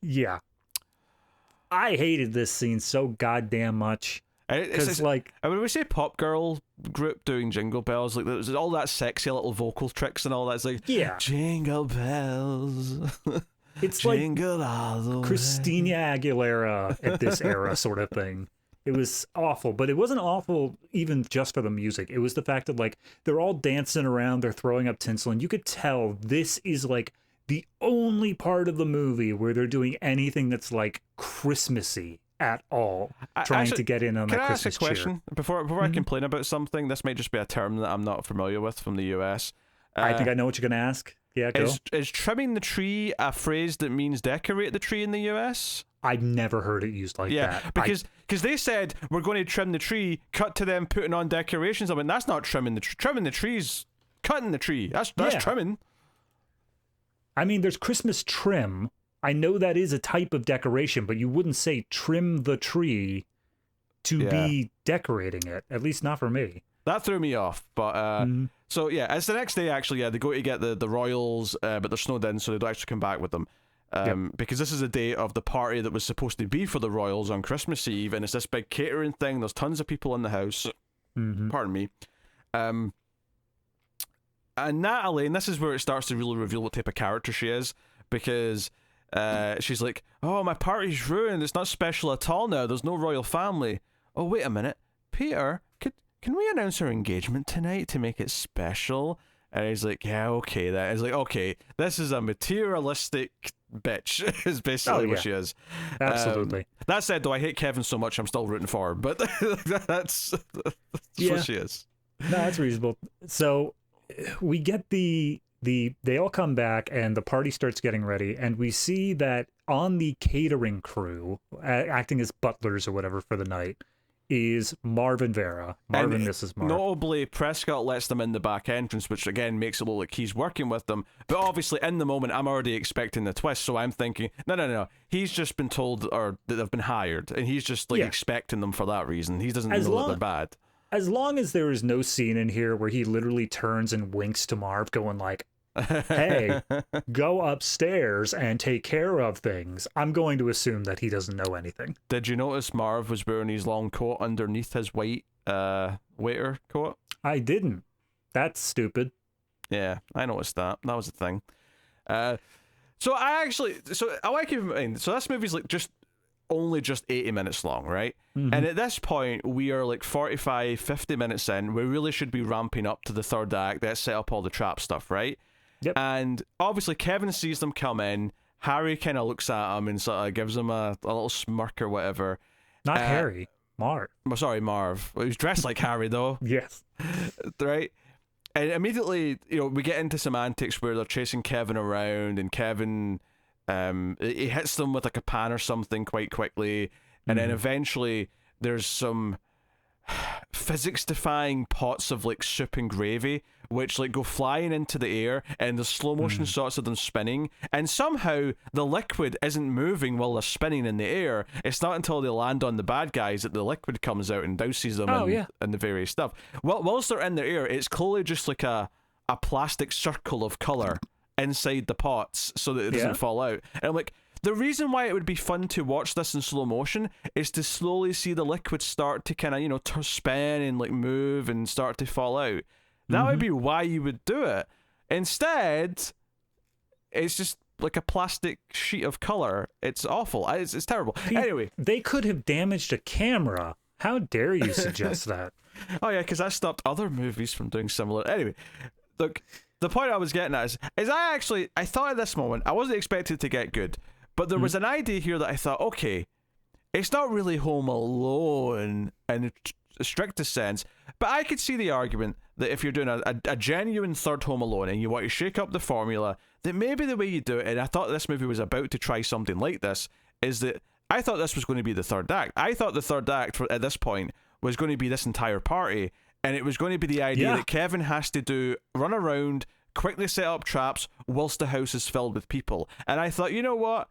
Yeah. I hated this scene so goddamn much. Because when we say pop girl group doing jingle bells, like there's all that sexy little vocal tricks and all that. It's like jingle bells. It's jingle like all the Christina Aguilera at this era sort of thing. It was awful, but it wasn't awful even just for the music. It was the fact that like they're all dancing around, they're throwing up tinsel, and you could tell this is like the only part of the movie where they're doing anything that's like Christmassy at all, trying to get in on that Christmas cheer. Can I ask a question? Before I complain about something, this might just be a term that I'm not familiar with from the US. I think I know what you're going to ask. Yeah, go. Is trimming the tree a phrase that means decorate the tree in the US? I've never heard it used like that. Yeah, because they said, we're going to trim the tree, cut to them putting on decorations. I mean, that's not trimming the tree. Trimming the tree's cutting the tree. That's trimming. I mean, there's Christmas trim. I know that is a type of decoration, but you wouldn't say trim the tree to be decorating it. At least not for me. That threw me off. But so yeah, it's the next day actually. Yeah, they go to get the royals, but they're snowed in, so they don't actually come back with them. Because this is a day of the party that was supposed to be for the royals on Christmas Eve, and it's this big catering thing. There's tons of people in the house. Pardon me. And Natalie, and this is where it starts to really reveal what type of character she is, because she's like, oh, my party's ruined. It's not special at all now. There's no royal family. Oh, wait a minute. Peter, can we announce our engagement tonight to make it special? And he's like, yeah, okay. He's like, okay, this is a materialistic bitch, is basically what she is. Absolutely. That said, though, I hate Kevin so much, I'm still rooting for her, but that's what she is. No, that's reasonable. So we get they all come back and the party starts getting ready, and we see that on the catering crew, acting as butlers or whatever for the night, is Marvin Vera. Marvin, Mrs. Marv. Notably, Prescott lets them in the back entrance, which again makes it look like he's working with them. But obviously, in the moment, I'm already expecting the twist, so I'm thinking, no. He's just been told or that they've been hired, and he's just like expecting them for that reason. He doesn't know that they're bad. As long as there is no scene in here where he literally turns and winks to Marv, going like, hey, go upstairs and take care of things, I'm going to assume that he doesn't know anything. Did you notice Marv was wearing his long coat underneath his white waiter coat? I didn't. That's stupid. Yeah, I noticed that. That was the thing. So I want to keep in mind, so this movie's like only just 80 minutes long, right? Mm-hmm. And at this point, we are like 45, 50 minutes in. We really should be ramping up to the third act. Let's set up all the trap stuff, right? Yep. And obviously, Kevin sees them come in. Harry kind of looks at him and sort of gives him a little smirk or whatever. Not Harry, Marv. Sorry, Marv. He was dressed like Harry, though. Yes. Right? And immediately, we get into some antics where they're chasing Kevin around, and Kevin, he hits them with like a pan or something quite quickly, and then eventually there's some physics-defying pots of like soup and gravy which like go flying into the air, and the slow motion shots of them spinning, and somehow the liquid isn't moving while they're spinning in the air. It's not until they land on the bad guys that the liquid comes out and douses them in the various stuff. Well, whilst they're in the air, it's clearly just like a plastic circle of colour inside the pots so that it doesn't fall out. And I'm like, the reason why it would be fun to watch this in slow motion is to slowly see the liquid start to kind of, spin and like move and start to fall out. That would be why you would do it. Instead, it's just like a plastic sheet of color. It's awful. It's terrible. Anyway. They could have damaged a camera. How dare you suggest that? Oh yeah, because that stopped other movies from doing similar. Anyway, look, the point I was getting at is I thought at this moment, I wasn't expected to get good, but there was an idea here that I thought, okay, it's not really Home Alone in the strictest sense, but I could see the argument that if you're doing a genuine third Home Alone and you want to shake up the formula, that maybe the way you do it, and I thought this movie was about to try something like this, is that I thought this was going to be the third act. I thought the third act at this point was going to be this entire party, and it was going to be the idea that Kevin has to run around, quickly set up traps whilst the house is filled with people. And I thought, you know what?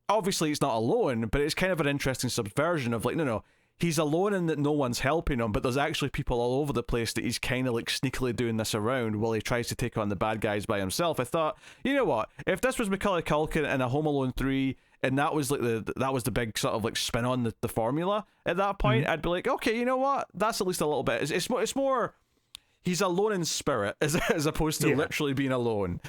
Obviously it's not alone, but it's kind of an interesting subversion of like, no, he's alone in that no one's helping him, but there's actually people all over the place that he's kind of like sneakily doing this around while he tries to take on the bad guys by himself. I thought, you know what? If this was Macaulay Culkin in a Home Alone 3, and that was like the big sort of like spin on the formula at that point, I'd be like, okay, you know what? That's at least a little bit. It's more he's alone in spirit as opposed to literally being alone.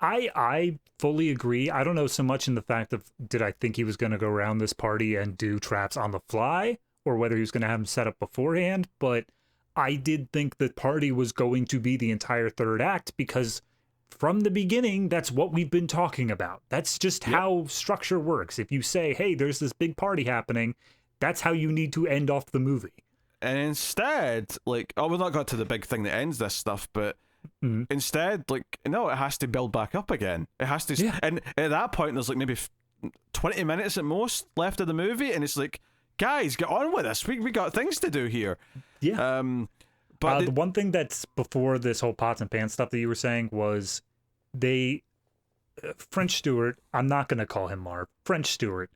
I fully agree. I don't know so much in the fact of did I think he was going to go around this party and do traps on the fly, or whether he was going to have them set up beforehand, but I did think the party was going to be the entire third act, because from the beginning, that's what we've been talking about. That's just how structure works. If you say, hey, there's this big party happening, that's how you need to end off the movie. And instead, like, we've not got to the big thing that ends this stuff, but instead, like, no, it has to build back up again. It has to, and at that point, there's like maybe 20 minutes at most left of the movie, and it's like, guys, get on with this. We got things to do here. Yeah. But the one thing that's before this whole pots and pans stuff that you were saying was French Stewart, I'm not going to call him Marv, French Stewart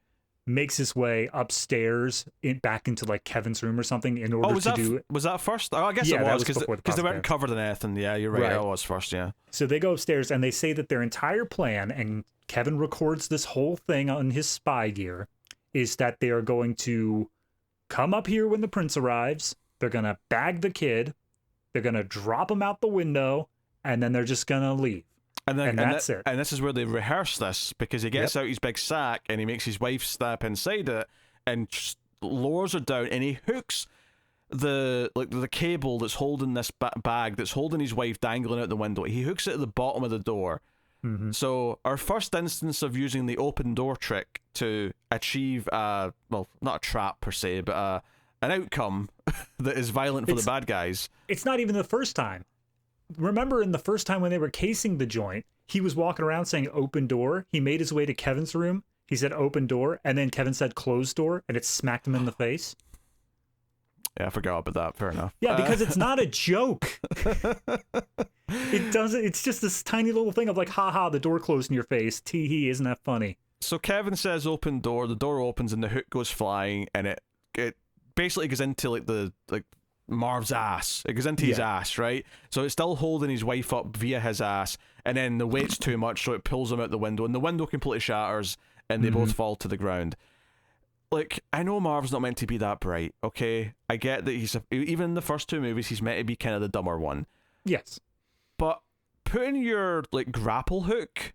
makes his way upstairs back into like Kevin's room or something in order to do it. Was that first? Oh, I guess it was because they weren't covered in anything. Yeah, you're right. It was first, yeah. So they go upstairs and they say that their entire plan, and Kevin records this whole thing on his spy gear, is that they are going to come up here when the prince arrives. They're going to bag the kid. They're going to drop him out the window, and then they're just going to leave. And that's it. And this is where they rehearse this, because he gets out his big sack and he makes his wife step inside it and lowers her down, and he hooks the cable that's holding this bag that's holding his wife dangling out the window. He hooks it at the bottom of the door. So our first instance of using the open door trick to achieve not a trap per se, but an outcome that is violent for the bad guys. It's not even the first time. Remember in the first time when they were casing the joint, he was walking around saying open door. He made his way to Kevin's room. He said open door, and then Kevin said closed door, and it smacked him in the face. Yeah, I forgot about that. Fair enough. Yeah, because it's not a joke. It doesn't. It's just this tiny little thing of like, haha, the door closed in your face. Tee hee, isn't that funny? So Kevin says open door, the door opens and the hook goes flying, and it basically goes into like Marv's ass. It goes into his ass, right? So it's still holding his wife up via his ass, and then the weight's too much, so it pulls him out the window, and the window completely shatters, and they both fall to the ground. Like, I know Marv's not meant to be that bright, okay? I get that even in the first two movies, he's meant to be kind of the dumber one. Yes. But putting your, like, grapple hook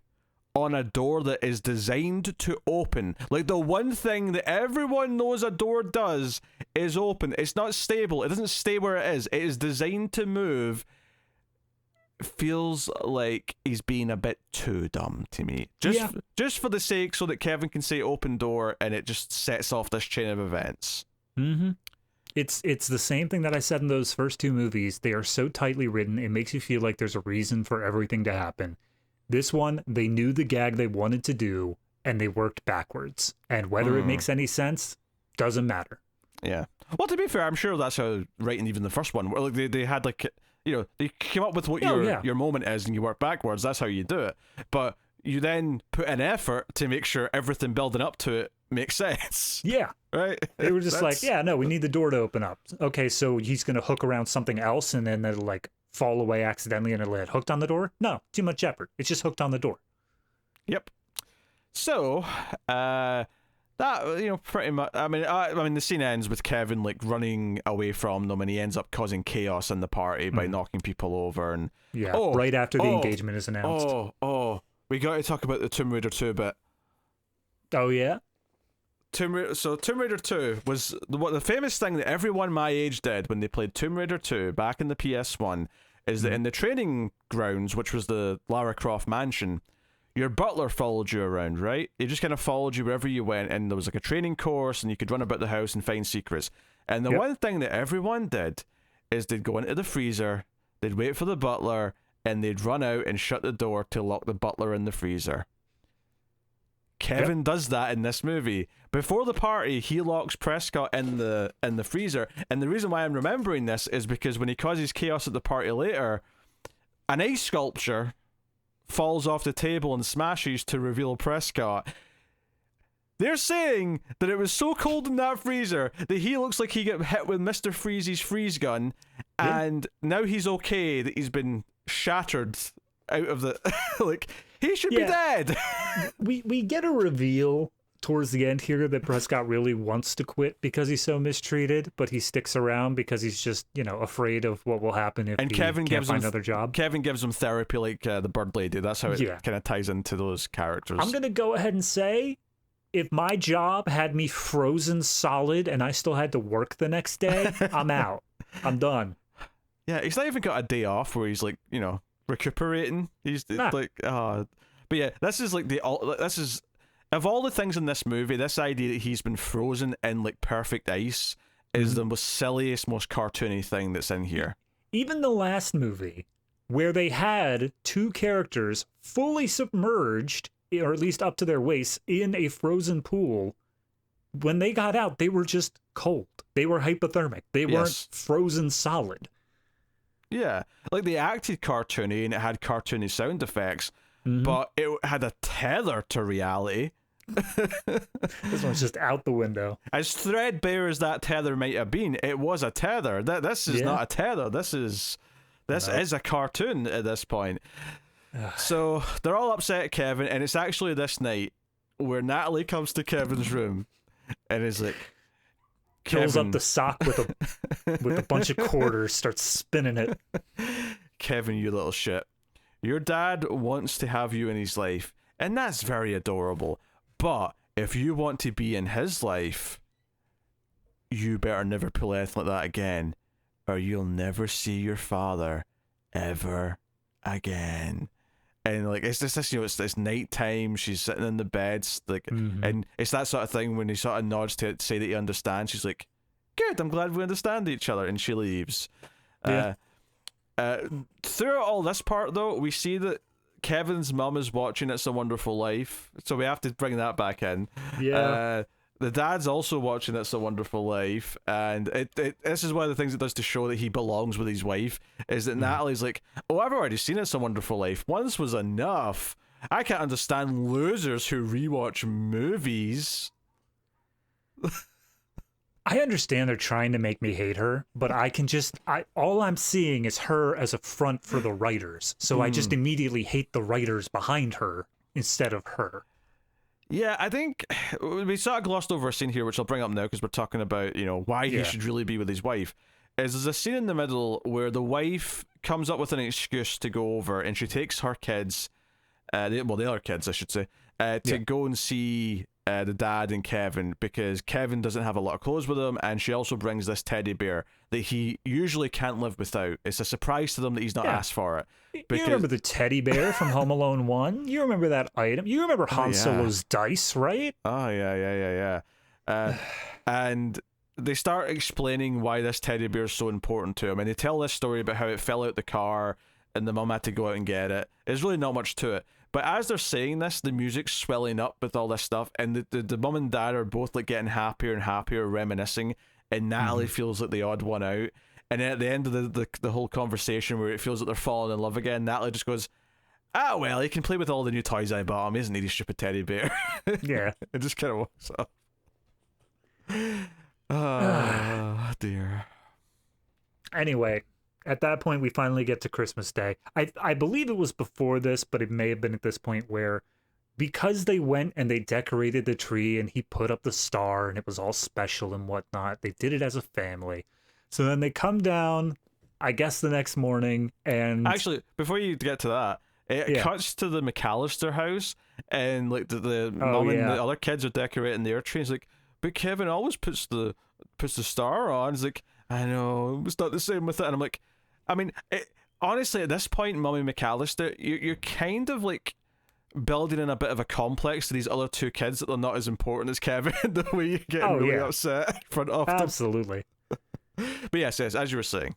on a door that is designed to open, like, the one thing that everyone knows a door does is open. It's not stable. It doesn't stay where it is. It is designed to move. Feels like he's being a bit too dumb to me. Just for the sake so that Kevin can say open door and it just sets off this chain of events. Mm-hmm. It's the same thing that I said in those first two movies. They are so tightly written, it makes you feel like there's a reason for everything to happen. This one, they knew the gag they wanted to do, and they worked backwards. And whether it makes any sense, doesn't matter. Yeah. Well, to be fair, I'm sure that's how writing even the first one, where like they had like, you know, they came up with what your moment is and you work backwards. That's how you do it. But you then put an effort to make sure everything building up to it makes sense. Yeah. Right? They were just like, yeah, no, we need the door to open up. Okay, so he's going to hook around something else and then it'll like fall away accidentally and it'll get hooked on the door? No, too much effort. It's just hooked on the door. Yep. So, that, you know, pretty much. I mean, the scene ends with Kevin like running away from them, and he ends up causing chaos in the party by knocking people over. And right after the engagement is announced. We got to talk about the Tomb Raider 2 bit. Oh yeah. Tomb Raider 2 was the famous thing that everyone my age did when they played Tomb Raider 2 back in the PS1 is that in the training grounds, which was the Lara Croft mansion, your butler followed you around, right? He just kind of followed you wherever you went, and there was like a training course, and you could run about the house and find secrets. And the one thing that everyone did is they'd go into the freezer, they'd wait for the butler, and they'd run out and shut the door to lock the butler in the freezer. Kevin does that in this movie. Before the party, he locks Prescott in the freezer, and the reason why I'm remembering this is because when he causes chaos at the party later, an ice sculpture falls off the table and smashes to reveal Prescott. They're saying that it was so cold in that freezer that he looks like he got hit with Mr. Freeze's freeze gun, and now he's okay that he's been shattered out of the like he should be dead. we get a reveal towards the end here that Prescott really wants to quit because he's so mistreated, but he sticks around because he's just, you know, afraid of what will happen if he can't find another job. Kevin gives him therapy like the bird lady. That's how it kind of ties into those characters. I'm gonna go ahead and say, if my job had me frozen solid and I still had to work the next day, I'm out. I'm done. Yeah, he's not even got a day off where he's like, you know, recuperating. He's like, but yeah, this is like of all the things in this movie, this idea that he's been frozen in like perfect ice is the most silliest, most cartoony thing that's in here. Even the last movie, where they had two characters fully submerged, or at least up to their waists, in a frozen pool, when they got out, they were just cold. They were hypothermic. They weren't frozen solid. Yeah, like they acted cartoony and it had cartoony sound effects, but it had a tether to reality. This one's just out the window. As threadbare as that tether might have been, it was a tether. This is not a tether. This is a cartoon at this point. So they're all upset at Kevin, and it's actually this night where Natalie comes to Kevin's room and is like, fills up the sock with a bunch of quarters, starts spinning it. Kevin, you little shit. Your dad wants to have you in his life, and that's very adorable. But if you want to be in his life, you better never pull anything like that again, or you'll never see your father ever again. And like it's this, you know, it's nighttime. She's sitting in the bed, like, and it's that sort of thing when he sort of nods to say that he understands. She's like, "Good, I'm glad we understand each other," and she leaves. Throughout all this part, though, we see that Kevin's mum is watching It's a Wonderful Life, so we have to bring that back in. Yeah. The dad's also watching It's a Wonderful Life, and this is one of the things it does to show that he belongs with his wife, is that Natalie's like, oh, I've already seen It's a Wonderful Life. Once was enough. I can't understand losers who rewatch movies. I understand they're trying to make me hate her, but all I'm seeing is her as a front for the writers. So I just immediately hate the writers behind her instead of her. Yeah, I think we sort of glossed over a scene here, which I'll bring up now because we're talking about, why he should really be with his wife. There's a scene in the middle where the wife comes up with an excuse to go over, and she takes her kids, the other kids, I should say, to go and see the dad and Kevin, because Kevin doesn't have a lot of clothes with him, and she also brings this teddy bear that he usually can't live without. It's a surprise to them that he's not asked for it. You remember the teddy bear from Home Alone 1? You remember that item? You remember Han Solo's dice, right? Oh, yeah. And they start explaining why this teddy bear is so important to him, and they tell this story about how it fell out the car and the mum had to go out and get it. There's really not much to it. But as they're saying this, the music's swelling up with all this stuff, and the mum and dad are both like getting happier and happier, reminiscing, and Natalie feels like the odd one out. And then at the end of the whole conversation where it feels like they're falling in love again, Natalie just goes, well, he can play with all the new toys I bought him. He doesn't need his stupid teddy bear. Yeah. It just kind of walks off. Oh, dear. Anyway, at that point, we finally get to Christmas Day. I believe it was before this, but it may have been at this point where, because they went and they decorated the tree and he put up the star and it was all special and whatnot, they did it as a family. So then they come down, I guess the next morning, and... Actually, before you get to that, it cuts to the McAllister house, and like the mom and the other kids are decorating their tree. It's like, but Kevin always puts the star on. It's like, I know, it's not the same with it. And I'm like, I mean, honestly, at this point, Mummy McAllister, you're kind of like building in a bit of a complex to these other two kids that they're not as important as Kevin, the way you get really upset in front of them. Absolutely. But yes, as you were saying.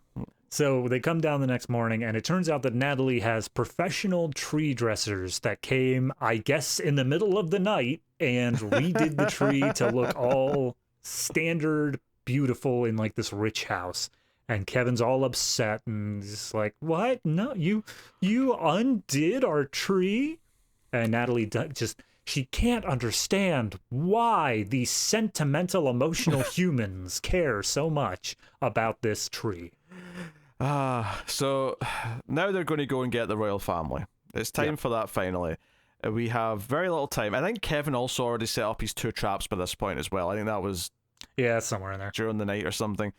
So they come down the next morning, and it turns out that Natalie has professional tree dressers that came, I guess, in the middle of the night and redid the tree to look all standard, beautiful in like this rich house. And Kevin's all upset and just like, what? No, you undid our tree? And Natalie she can't understand why these sentimental, emotional humans care so much about this tree. So now they're going to go and get the royal family. It's time for that finally. We have very little time. I think Kevin also already set up his 2 traps by this point as well. I think that was somewhere in there during the night or something.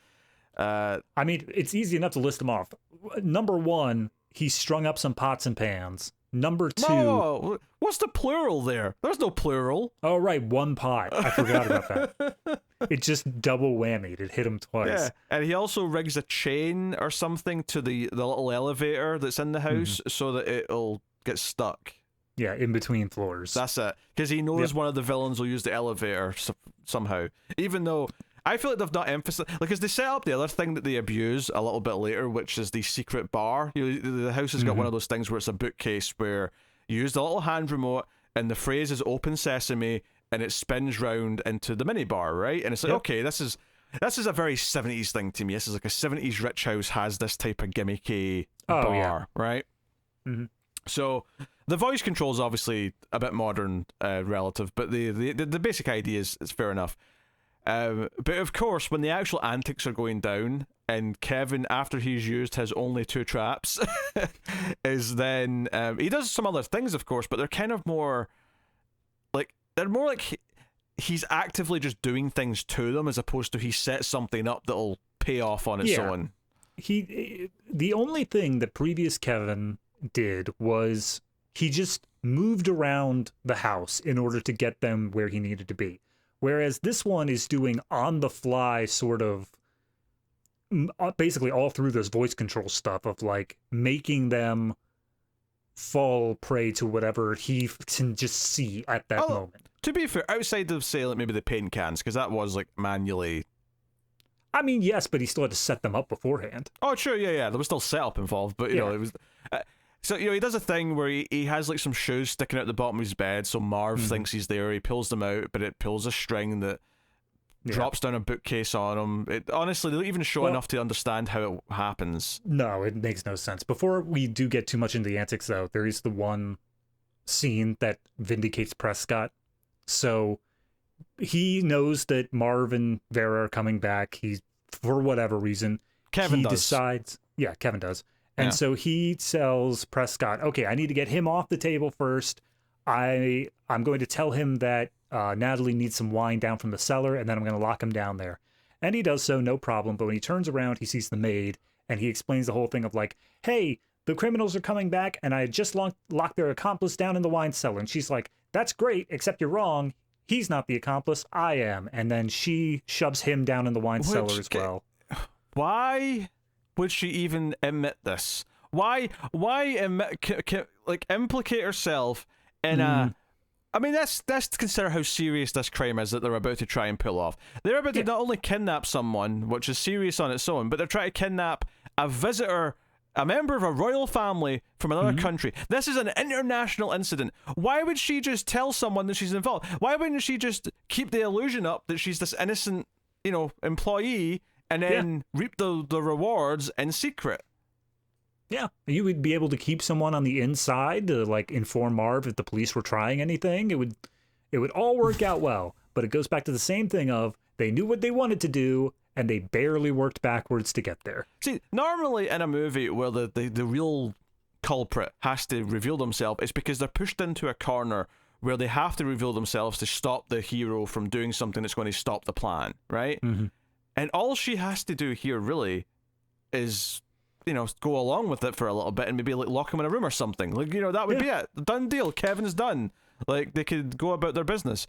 I mean, it's easy enough to list them off. Number 1, he strung up some pots and pans. Number 2... No, what's the plural there? There's no plural. Oh, right, 1 pot. I forgot about that. It just double whammied. It hit him twice. Yeah, and he also rigs a chain or something to the little elevator that's in the house so that it'll get stuck. Yeah, in between floors. That's it. Because he knows one of the villains will use the elevator somehow. Even though... I feel like they've not emphasized, because they set up the other thing that they abuse a little bit later, which is the secret bar. The house has got one of those things where it's a bookcase where you use the little hand remote and the phrase is "Open Sesame" and it spins round into the mini bar, right? And it's like, okay, this is a very 70s thing to me. This is like a 70s rich house has this type of gimmicky bar, right? Mm-hmm. So the voice control is obviously a bit modern relative, but the basic idea is fair enough. But of course, when the actual antics are going down, and Kevin, after he's used his only 2 traps, is then he does some other things, of course, but they're kind of more like he's actively just doing things to them, as opposed to he sets something up that'll pay off on its own. The only thing that previous Kevin did was he just moved around the house in order to get them where he needed to be. Whereas this one is doing on-the-fly sort of, basically all through this voice control stuff of like making them fall prey to whatever he can just see at that moment. To be fair, outside of, say, like maybe the paint cans, because that was like manually... I mean, yes, but he still had to set them up beforehand. Oh, sure, yeah. There was still setup involved, but you know, it was... So, he does a thing where he has, like, some shoes sticking out the bottom of his bed, so Marv thinks he's there. He pulls them out, but it pulls a string that drops down a bookcase on him. Honestly, they don't even show enough to understand how it happens. No, it makes no sense. Before we do get too much into the antics, though, there is the one scene that vindicates Prescott. So he knows that Marv and Vera are coming back. For whatever reason, Kevin decides. Yeah, Kevin does. And so he tells Prescott, okay, I need to get him off the table first. I'm going to tell him that Natalie needs some wine down from the cellar, and then I'm going to lock him down there. And he does so, no problem. But when he turns around, he sees the maid, and he explains the whole thing of like, hey, the criminals are coming back, and I just locked their accomplice down in the wine cellar. And she's like, that's great, except you're wrong. He's not the accomplice, I am. And then she shoves him down in the wine cellar as well. Why would she even admit this? Why implicate herself in a... I mean, that's to consider how serious this crime is that they're about to try and pull off. They're about to not only kidnap someone, which is serious on its own, but they're trying to kidnap a visitor, a member of a royal family from another country. This is an international incident. Why would she just tell someone that she's involved? Why wouldn't she just keep the illusion up that she's this innocent, employee, and then reap the rewards in secret? Yeah, you would be able to keep someone on the inside to like inform Marv if the police were trying anything. It would all work out well. But it goes back to the same thing of they knew what they wanted to do and they barely worked backwards to get there. See, normally in a movie where the real culprit has to reveal themselves, it's because they're pushed into a corner where they have to reveal themselves to stop the hero from doing something that's going to stop the plan, right? And all she has to do here really is go along with it for a little bit and maybe like lock him in a room or something. Like, that would be it. Done deal. Kevin's done. Like, they could go about their business.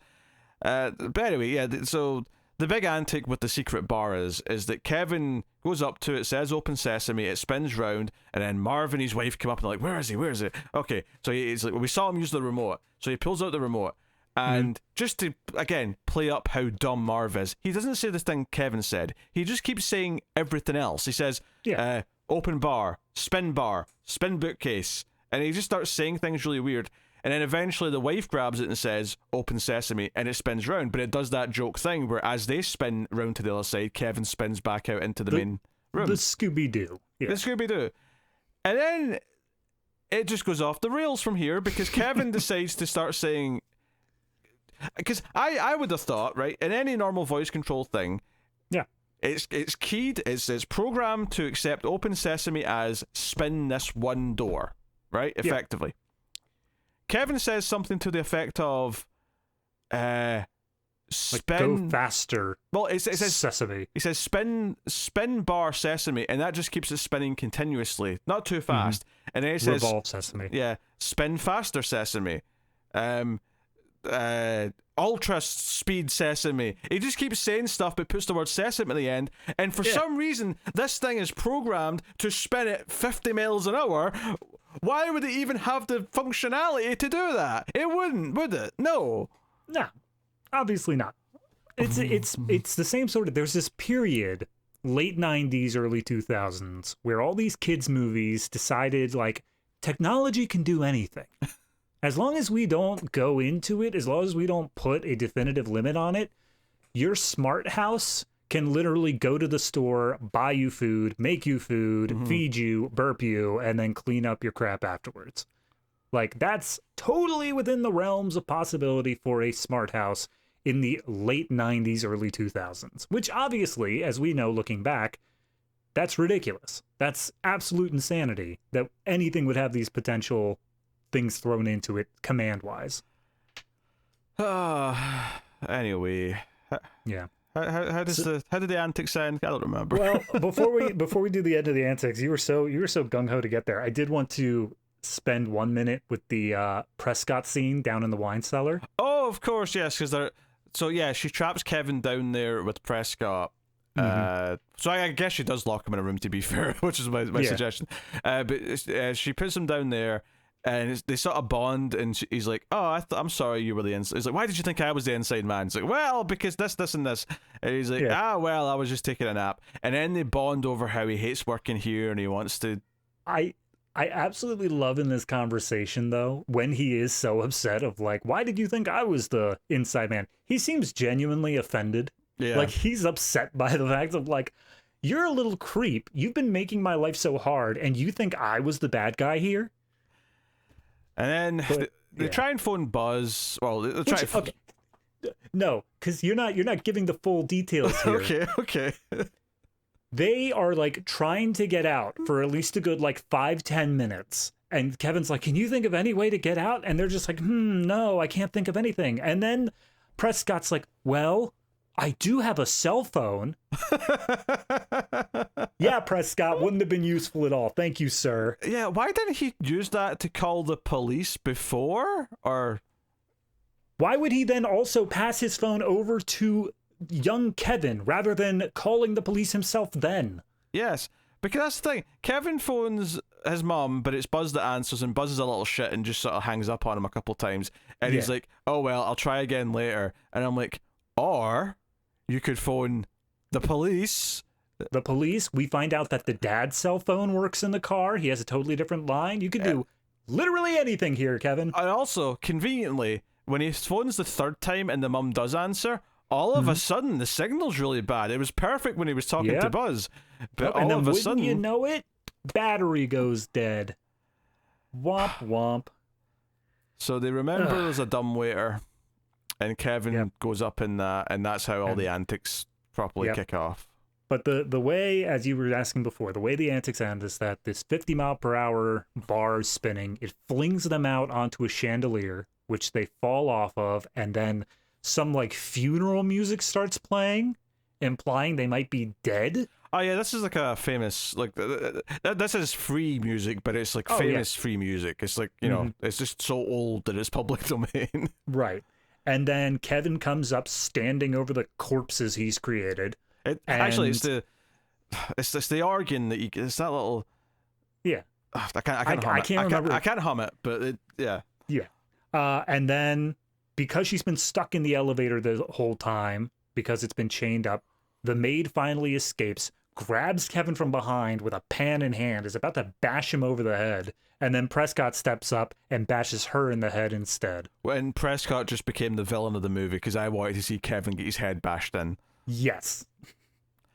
But anyway, so the big antic with the secret bar is that Kevin goes up to it, says open sesame, it spins round, and then Marv and his wife come up and like, where is he? Okay, so he's like, we saw him use the remote. So he pulls out the remote. And just to, again, play up how dumb Marv is, he doesn't say the thing Kevin said. He just keeps saying everything else. He says, open bar, spin bookcase. And he just starts saying things really weird. And then eventually the wife grabs it and says, open sesame, and it spins round. But it does that joke thing where as they spin round to the other side, Kevin spins back out into the main room. The Scooby-Doo. Yeah. The Scooby-Doo. And then it just goes off the rails from here because Kevin decides to start saying... Because I would have thought, right, in any normal voice control thing, it's keyed, it's programmed to accept open sesame as spin this one door, right, effectively. Kevin says something to the effect of, spin... Like, go faster, well, it says sesame. He says spin bar sesame, and that just keeps it spinning continuously, not too fast. And then it says... revolve sesame. Yeah, spin faster sesame. Ultra speed sesame. He just keeps saying stuff but puts the word sesame at the end, and for some reason this thing is programmed to spin at 50 miles an hour. Why would it even have the functionality to do that? It wouldn't, would it? No, obviously not. It's the same sort of, there's this period late 90s early 2000s where all these kids movies decided like technology can do anything. As long as we don't go into it, as long as we don't put a definitive limit on it, your smart house can literally go to the store, buy you food, make you food, feed you, burp you, and then clean up your crap afterwards. Like, that's totally within the realms of possibility for a smart house in the late 90s, early 2000s. Which obviously, as we know looking back, that's ridiculous. That's absolute insanity that anything would have these potential things thrown into it command-wise. Anyway. How did the antics end? I don't remember. Well, before we do the end of the antics, you were so gung-ho to get there. I did want to spend 1 minute with the Prescott scene down in the wine cellar. Oh, of course, yes, because she traps Kevin down there with Prescott. So I guess she does lock him in a room, to be fair, which is my suggestion. But she puts him down there, and they sort of bond, and he's like, oh, I'm sorry you were the inside. He's like, why did you think I was the inside man? He's like, well, because this, and this. And he's like, well, I was just taking a nap. And then they bond over how he hates working here, and he wants to... I absolutely love in this conversation, though, when he is so upset of like, why did you think I was the inside man? He seems genuinely offended. Yeah. Like, he's upset by the fact of like, you're a little creep. You've been making my life so hard, and you think I was the bad guy here? And then they try and phone Buzz. Well, they try. Okay. No, because you're not giving the full details here. Okay. They are like trying to get out for at least a good like 5-10 minutes. And Kevin's like, can you think of any way to get out? And they're just like, no, I can't think of anything. And then Prescott's like, well, I do have a cell phone. Yeah, Prescott, wouldn't have been useful at all. Thank you, sir. Yeah, why didn't he use that to call the police before? Or why would he then also pass his phone over to young Kevin rather than calling the police himself then? Yes, because that's the thing. Kevin phones his mom, but it's Buzz that answers, and Buzz is a little shit and just sort of hangs up on him a couple times. And he's like, oh, well, I'll try again later. And I'm like, or you could phone the police. The police, we find out that the dad's cell phone works in the car. He has a totally different line. You could do literally anything here, Kevin. And also, conveniently, when he phones the third time and the mum does answer, all of a sudden the signal's really bad. It was perfect when he was talking to Buzz, but all of a sudden, you know it, battery goes dead. Womp womp. So they remember there's a dumbwaiter, and Kevin goes up in that, and that's how all the antics properly kick off. But the way, as you were asking before, the way the antics end is that this 50-mile-per-hour bar is spinning. It flings them out onto a chandelier, which they fall off of, and then some like funeral music starts playing, implying they might be dead. Oh yeah, this is like a famous, like this is free music, but it's like famous free music. It's like, you know, it's just so old that it's public domain. Right. And then Kevin comes up standing over the corpses he's created. Actually, it's the organ that it's that little. Yeah. I can't remember. I can't hum it, but yeah. And then because she's been stuck in the elevator the whole time because it's been chained up, the maid finally escapes, grabs Kevin from behind with a pan in hand, is about to bash him over the head, and then Prescott steps up and bashes her in the head instead. When Prescott just became the villain of the movie because I wanted to see Kevin get his head bashed in. Yes.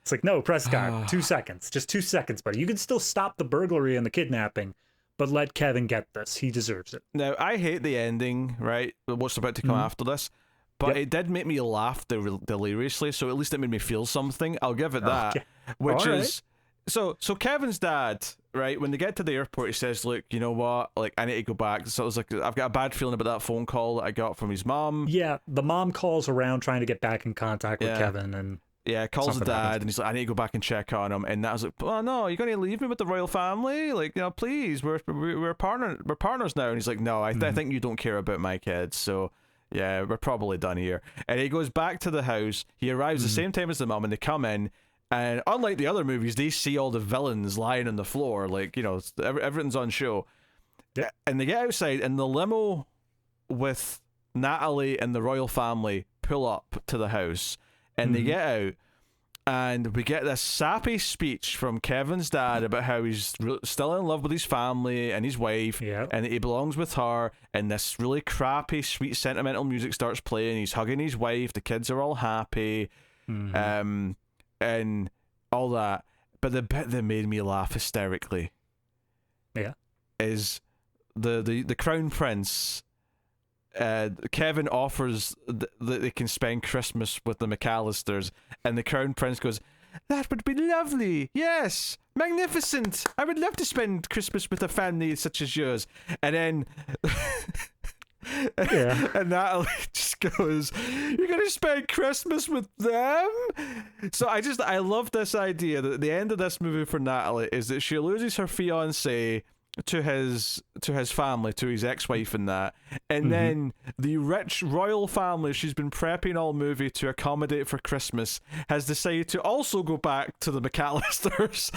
It's like, no, Prescott, 2 seconds. Just 2 seconds, buddy. You can still stop the burglary and the kidnapping, but let Kevin get this. He deserves it. Now, I hate the ending, right? What's about to come after this. But it did make me laugh deliriously, so at least it made me feel something. I'll give it that. Okay. Which is... So Kevin's dad, right, when they get to the airport, he says, look, you know what? Like, I need to go back. So I was like, I've got a bad feeling about that phone call that I got from his mom. Yeah, the mom calls around trying to get back in contact with Kevin, and... Yeah, calls the dad, and he's like, I need to go back and check on him. And I was like, oh no, you're going to leave me with the royal family? Like, you know, please, we're partners now. And he's like, no, I think you don't care about my kids, so yeah, we're probably done here. And he goes back to the house. He arrives the same time as the mom, and they come in. And unlike the other movies, they see all the villains lying on the floor, like, you know, everything's on show. Yeah. And they get outside, and the limo with Natalie and the royal family pull up to the house. And they get out, and we get this sappy speech from Kevin's dad about how he's still in love with his family and his wife, and that he belongs with her, and this really crappy, sweet, sentimental music starts playing. He's hugging his wife, the kids are all happy, and all that. But the bit that made me laugh hysterically is the Crown Prince... Kevin offers that they can spend Christmas with the McAllisters, and the Crown Prince goes, that would be lovely, yes, magnificent, I would love to spend Christmas with a family such as yours. And then and Natalie just goes, you're gonna spend Christmas with them? So I love this idea that the end of this movie for Natalie is that she loses her fiance to his family, to his ex-wife and that, and then the rich royal family she's been prepping all movie to accommodate for Christmas has decided to also go back to the McAllisters,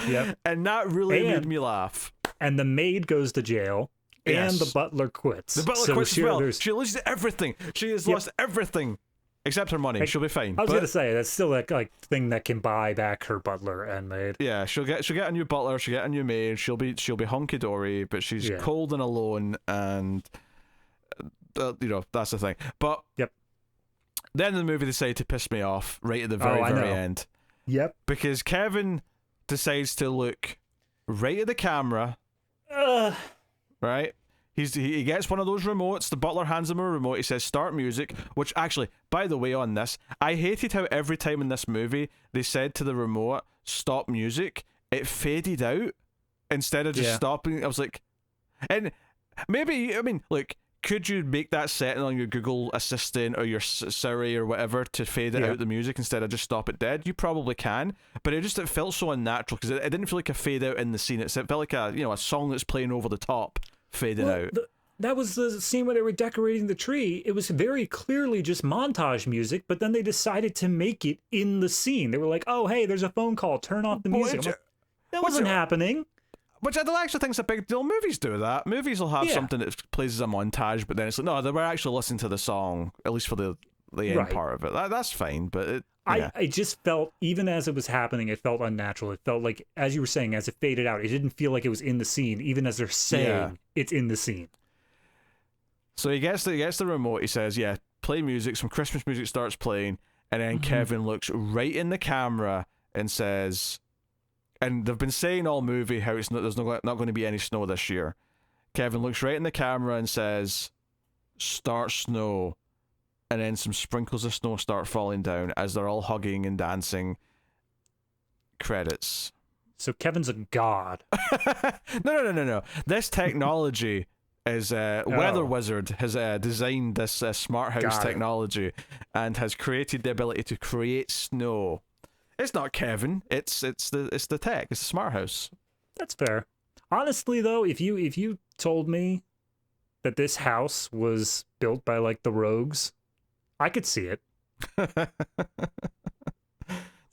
and that really made me laugh. And the maid goes to jail, and the butler quits. The butler quits as well. She loses everything. She has lost everything. Except her money, she'll be fine. I was gonna say that's still that like thing that can buy back her butler and maid. Yeah, she'll get a new butler, she'll get a new maid, she'll be hunky dory, but she's cold and alone, and that's the thing. But then the movie decided to piss me off right at the very end. Yep. Because Kevin decides to look right at the camera. Right? He gets one of those remotes. The butler hands him a remote. He says, start music. Which actually, by the way, on this, I hated how every time in this movie they said to the remote, stop music, it faded out instead of just stopping. I was like, and maybe, I mean, look, could you make that setting on your Google Assistant or your Siri or whatever to fade it out the music instead of just stop it dead? You probably can, but it felt so unnatural because it didn't feel like a fade out in the scene. It felt like a song that's playing over the top fading out. That was the scene where they were decorating the tree. It was very clearly just montage music, but then they decided to make it in the scene. They were like, "Oh, hey, there's a phone call. Turn off the music." That wasn't happening. Which I don't actually think is a big deal. Movies do that. Movies will have something that plays as a montage, but then it's like, no, they were actually listening to the song, at least for the end part of it. That's fine, but I just felt, even as it was happening, it felt unnatural. It felt like, as you were saying, as it faded out, it didn't feel like it was in the scene, even as they're saying it's in the scene. So he gets the remote, he says, play music, some Christmas music starts playing, and then Kevin looks right in the camera and says, and they've been saying all movie how there's not going to be any snow this year. Kevin looks right in the camera and says, start snow. And then some sprinkles of snow start falling down as they're all hugging and dancing. Credits. So Kevin's a god. No. This technology is Weather Wizard has designed this smart house technology and has created the ability to create snow. It's not Kevin. It's the tech. It's the smart house. That's fair. Honestly, though, if you told me that this house was built by like the Rogues, I could see it.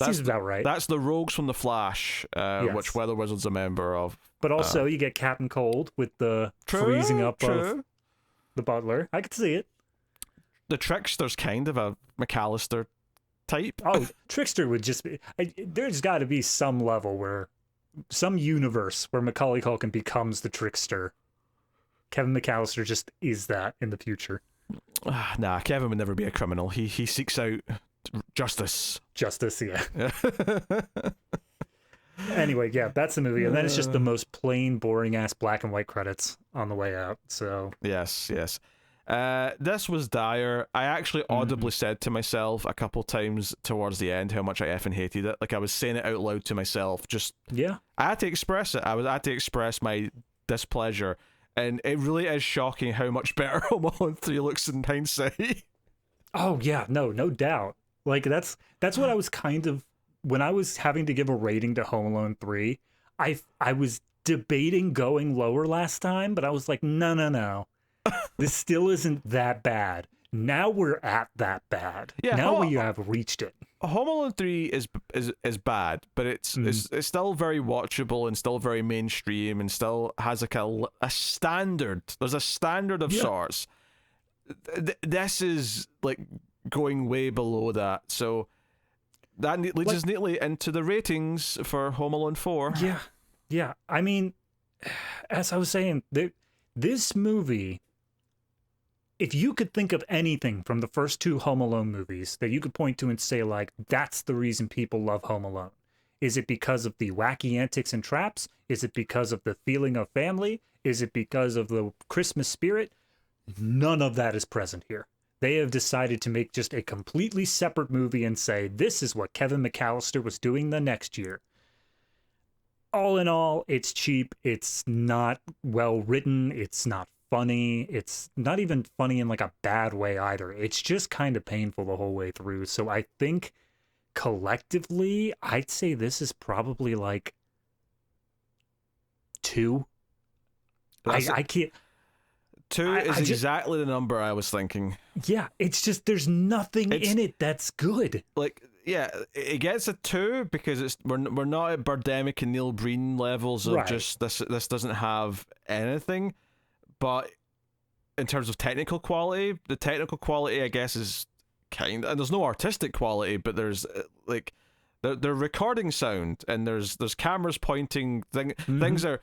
Seems about right. That's the Rogues from The Flash, which Weather Wizard's a member of. But also, you get Captain Cold with the freezing up of the Butler. I could see it. The Trickster's kind of a McAllister type. Oh, Trickster would just be... there's got to be some level where... some universe where Macaulay Culkin becomes the Trickster. Kevin McAllister just is that in the future. Nah, Kevin would never be a criminal. He seeks out justice. Justice, yeah. Anyway, that's the movie, and then it's just the most plain, boring ass black and white credits on the way out. So yes. This was dire. I actually audibly said to myself a couple times towards the end how much I effing hated it. Like I was saying it out loud to myself. I had to express it. I had to express my displeasure. And it really is shocking how much better Home Alone 3 looks in hindsight. Oh yeah, no doubt. Like that's what I was kind of, when I was having to give a rating to Home Alone 3, I was debating going lower last time, but I was like, no. This still isn't that bad. Now we're at that bad. Yeah, now we have reached it. Home Alone 3 is bad, but it's still very watchable and still very mainstream and still has like a standard. There's a standard of sorts. This is like going way below that. So that leads us neatly into the ratings for Home Alone 4. Yeah. I mean, as I was saying, this movie, if you could think of anything from the first two Home Alone movies that you could point to and say, like, that's the reason people love Home Alone. Is it because of the wacky antics and traps? Is it because of the feeling of family? Is it because of the Christmas spirit? None of that is present here. They have decided to make just a completely separate movie and say, this is what Kevin McAllister was doing the next year. All in all, it's cheap. It's not well written. It's not funny. It's not even funny in like a bad way either. It's just kind of painful the whole way through. So I think collectively, I'd say this is probably like 2. I can't. 2 is exactly the number I was thinking. Yeah, it's just there's nothing in it that's good. Like, yeah, it gets a 2 because we're not at Birdemic and Neil Breen levels of just this doesn't have anything. But in terms of technical quality, the technical quality, I guess, is kind, and there's no artistic quality, but there's like they're recording sound, and there's cameras pointing. Things are.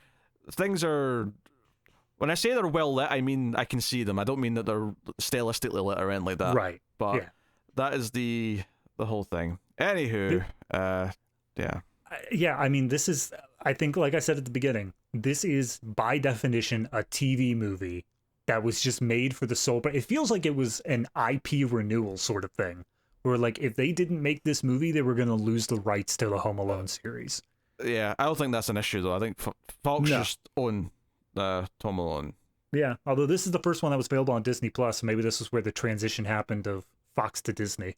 When I say they're well lit, I mean I can see them. I don't mean that they're stylistically lit or anything like that. Right. But that is the whole thing. Anywho, yeah. Yeah, I mean, this is, I think, like I said at the beginning, this is by definition a TV movie that was just made for the sole. But it feels like it was an IP renewal sort of thing, where like if they didn't make this movie, they were going to lose the rights to the Home Alone series. Yeah, I don't think that's an issue though. I think Fox just own Home Alone. Yeah, although this is the first one that was available on Disney Plus, so maybe this is where the transition happened of Fox to Disney.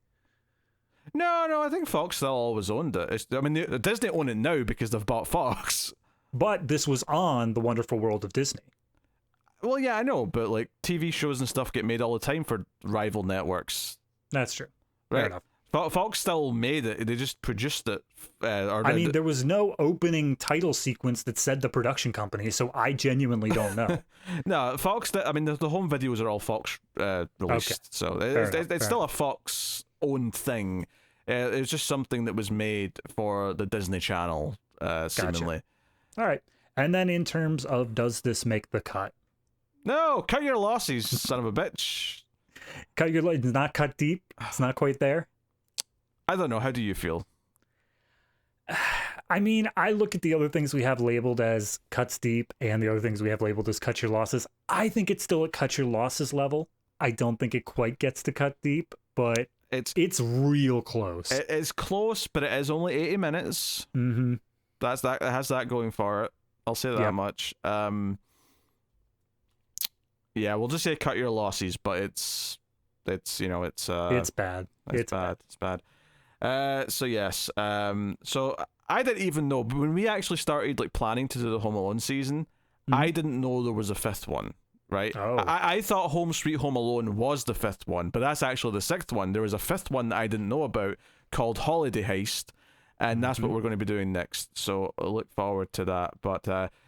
No, I think Fox still always owned it. Disney own it now because they've bought Fox. But this was on The Wonderful World of Disney. Well, yeah, I know, but like TV shows and stuff get made all the time for rival networks. That's true. Right. Fair enough. Fox still made it. They just produced it. There was no opening title sequence that said the production company, so I genuinely don't know. No, Fox. The home videos are all Fox released, Okay. So it's still a Fox-owned thing. It was just something that was made for the Disney Channel, seemingly. Gotcha. All right. And then in terms of does this make the cut? No, cut your losses, son of a bitch. It's not cut deep. It's not quite there. I don't know. How do you feel? I mean, I look at the other things we have labeled as cuts deep and the other things we have labeled as cut your losses. I think it's still at cut your losses level. I don't think it quite gets to cut deep, but it's real close. It's close, but it is only 80 minutes. Mm-hmm. It has that going for it. I'll say that much. Yeah, we'll just say cut your losses, but it's bad. It's bad. It's bad. So yes. So I didn't even know, but when we actually started like planning to do the Home Alone season, I didn't know there was a fifth one. Right? Oh. I thought Home Sweet Home Alone was the fifth one, but that's actually the sixth one. There was a fifth one that I didn't know about called Holiday Heist, and that's what we're going to be doing next. So I look forward to that. But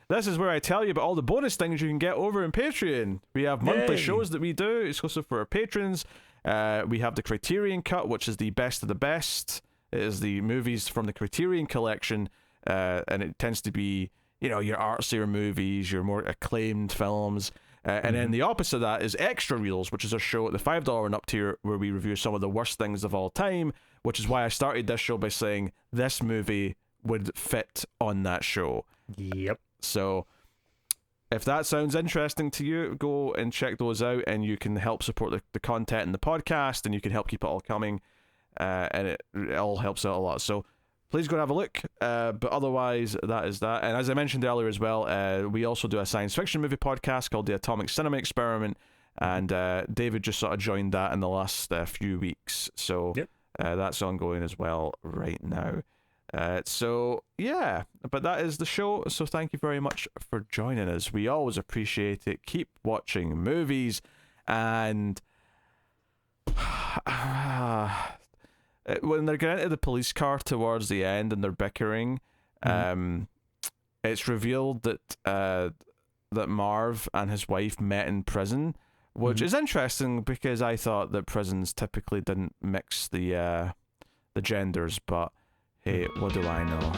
this is where I tell you about all the bonus things you can get over in Patreon. We have monthly shows that we do exclusive for our patrons. We have the Criterion Cut, which is the best of the best. It is the movies from the Criterion collection, and it tends to be, your artsier movies, your more acclaimed films. And then the opposite of that is Extra Reels, which is our show at the $5 and up tier, where we review some of the worst things of all time, which is why I started this show by saying this movie would fit on that show. Yep. So if that sounds interesting to you, go and check those out, and you can help support the content in the podcast, and you can help keep it all coming, and it all helps out a lot. So please go and have a look. But otherwise, that is that. And as I mentioned earlier as well, we also do a science fiction movie podcast called The Atomic Cinema Experiment, and David just sort of joined that in the last few weeks. So that's ongoing as well right now. So yeah, but that is the show. So thank you very much for joining us. We always appreciate it. Keep watching movies, and when they're getting into the police car towards the end and they're bickering, it's revealed that that Marv and his wife met in prison, which is interesting because I thought that prisons typically didn't mix the genders, but hey, what do I know?